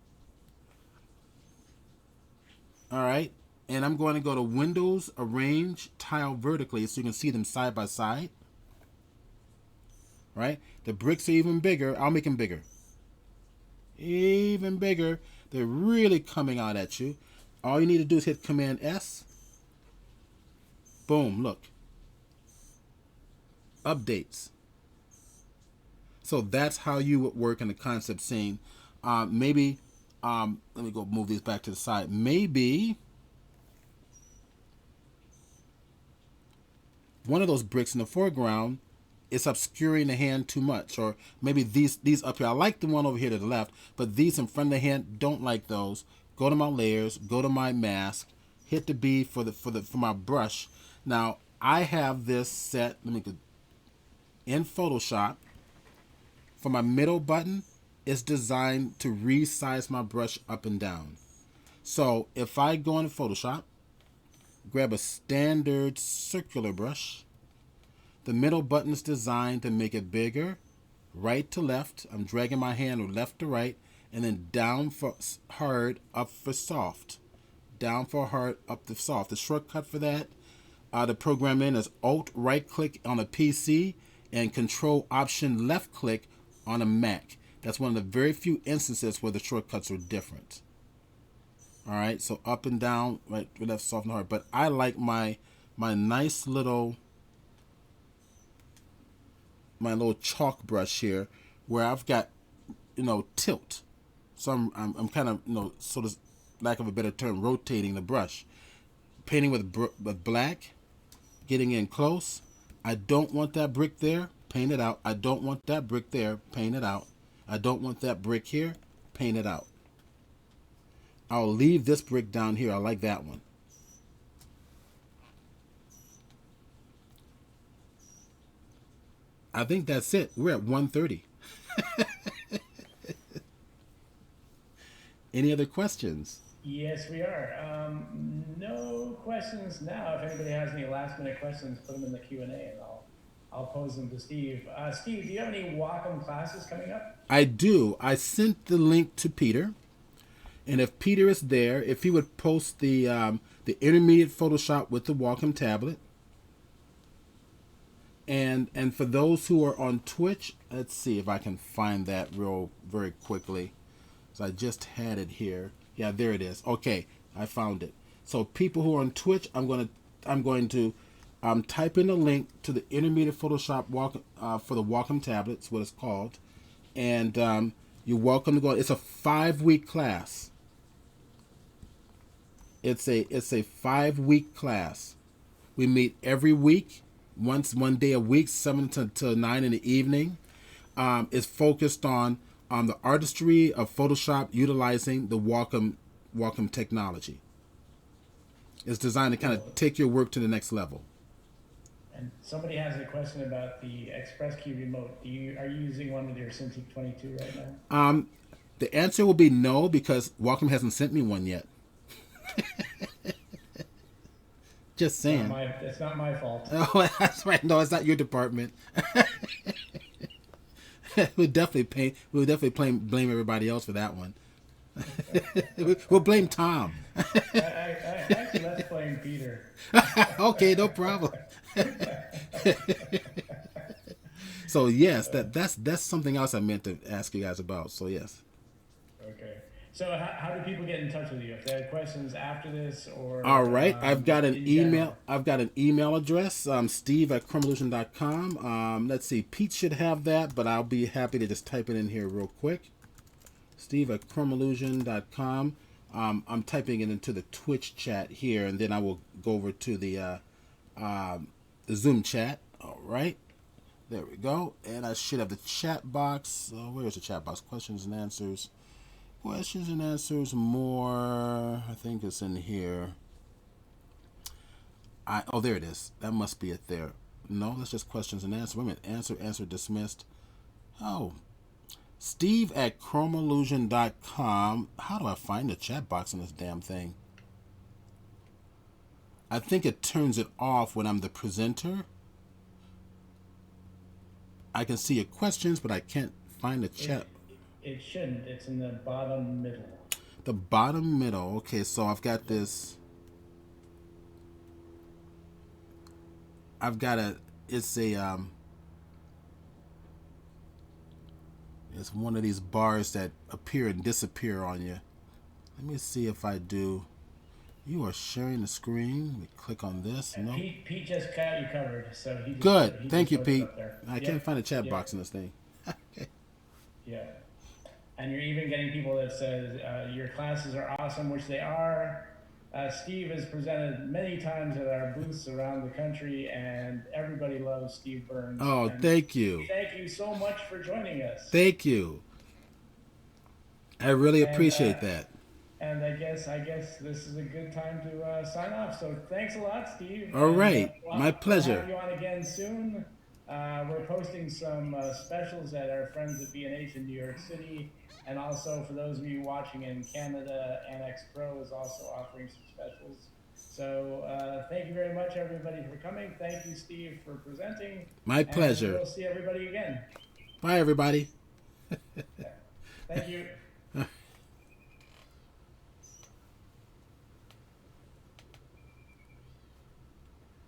All right. And I'm going to go to Windows, Arrange, Tile Vertically so you can see them side by side. Right? The bricks are even bigger. I'll make them bigger. Even bigger. They're really coming out at you. All you need to do is hit Command S. Boom, look. Updates. So that's how you would work in the concept scene. Maybe, let me go move these back to the side. Maybe one of those bricks in the foreground is obscuring the hand too much, or maybe these up here. I like the one over here to the left, but these in front of the hand, don't like those. Go to my layers, go to my mask, hit the B for my brush. Now I have this set. Let me go in Photoshop. For my middle button, it's designed to resize my brush up and down. So if I go into Photoshop, grab a standard circular brush. The middle button is designed to make it bigger, right to left. I'm dragging my hand left to right, and then down for hard, up for soft. Down for hard, up to soft. The shortcut for that, to program in is Alt right click on a PC and Control Option left click on a Mac. That's one of the very few instances where the shortcuts are different. All right, so up and down, right, left, soft, and hard. But I like my nice little chalk brush here, where I've got tilt. So I'm kind of sort of, lack of a better term, rotating the brush, painting with black, getting in close. I don't want that brick there. Paint it out. I don't want that brick there. Paint it out. I don't want that brick here. Paint it out. I'll leave this brick down here. I like that one. I think that's it. We're at 1:30. Any other questions? Yes, we are. No questions now. If anybody has any last minute questions, put them in the Q&A and I'll pose them to Steve. Steve, do you have any Wacom classes coming up? I do. I sent the link to Peter. And if Peter is there, if he would post the intermediate Photoshop with the Wacom tablet. And for those who are on Twitch, let's see if I can find that very quickly. So I just had it here. Yeah, there it is. Okay, I found it. So people who are on Twitch, I'm going to type in a link to the intermediate Photoshop for the Wacom tablets, what it's called, and you're welcome to go. It's a 5-week class. It's a 5-week class. We meet every week, one day a week, 7 to 9 in the evening. It's focused on the artistry of Photoshop utilizing the Wacom technology. It's designed to kind of take your work to the next level. And somebody has a question about the Express Key remote. Are you using one with your Cintiq 22 right now? The answer will be no, because Wacom hasn't sent me one yet. Just saying. It's not my fault. Oh, that's right. No, it's not your department. We'll definitely blame everybody else for that one. We'll blame Tom. Actually, let's blame Peter. Okay, no problem. So yes, that's something else I meant to ask you guys about. So yes. Okay. So how do people get in touch with you if they have questions after this or? All right, I've got an email. General? I've got an email address. Steve@chromalution.com. Let's see, Pete should have that, but I'll be happy to just type it in here real quick. Steve@chromalution.com. I'm typing it into the Twitch chat here, and then I will go over to the Zoom chat. All right, there we go, and I should have the chat box. Where's the chat box? Questions and answers. Questions and answers more. I think it's in here. There it is. That must be it there. No, that's just questions and answers. Wait a minute. Answer dismissed. Oh. Steve@chromalusion.com. How do I find the chat box in this damn thing? I think it turns it off when I'm the presenter. I can see your questions, but I can't find the chat. It shouldn't. It's in the bottom middle. The bottom middle. Okay, so I've got this. It's one of these bars that appear and disappear on you. Let me see if I do. You are sharing the screen. Let me click on this. No. Pete just got you covered, so he just Good. Thank you, Pete. I Yep. can't find a chat box in this thing. Okay. Yeah. And you're even getting people that says your classes are awesome, which they are. Steve has presented many times at our booths around the country, and everybody loves Steve Burns. Oh, and thank you. Thank you so much for joining us. Thank you. I really appreciate that. And I guess this is a good time to sign off. So thanks a lot, Steve. All right. My pleasure. We'll have you on again soon. We're posting some specials at our friends at B&H in New York City. And also for those of you watching in Canada, NX Pro is also offering some specials. So thank you very much, everybody, for coming. Thank you, Steve, for presenting. My pleasure. And we'll see everybody again. Bye, everybody. Thank you.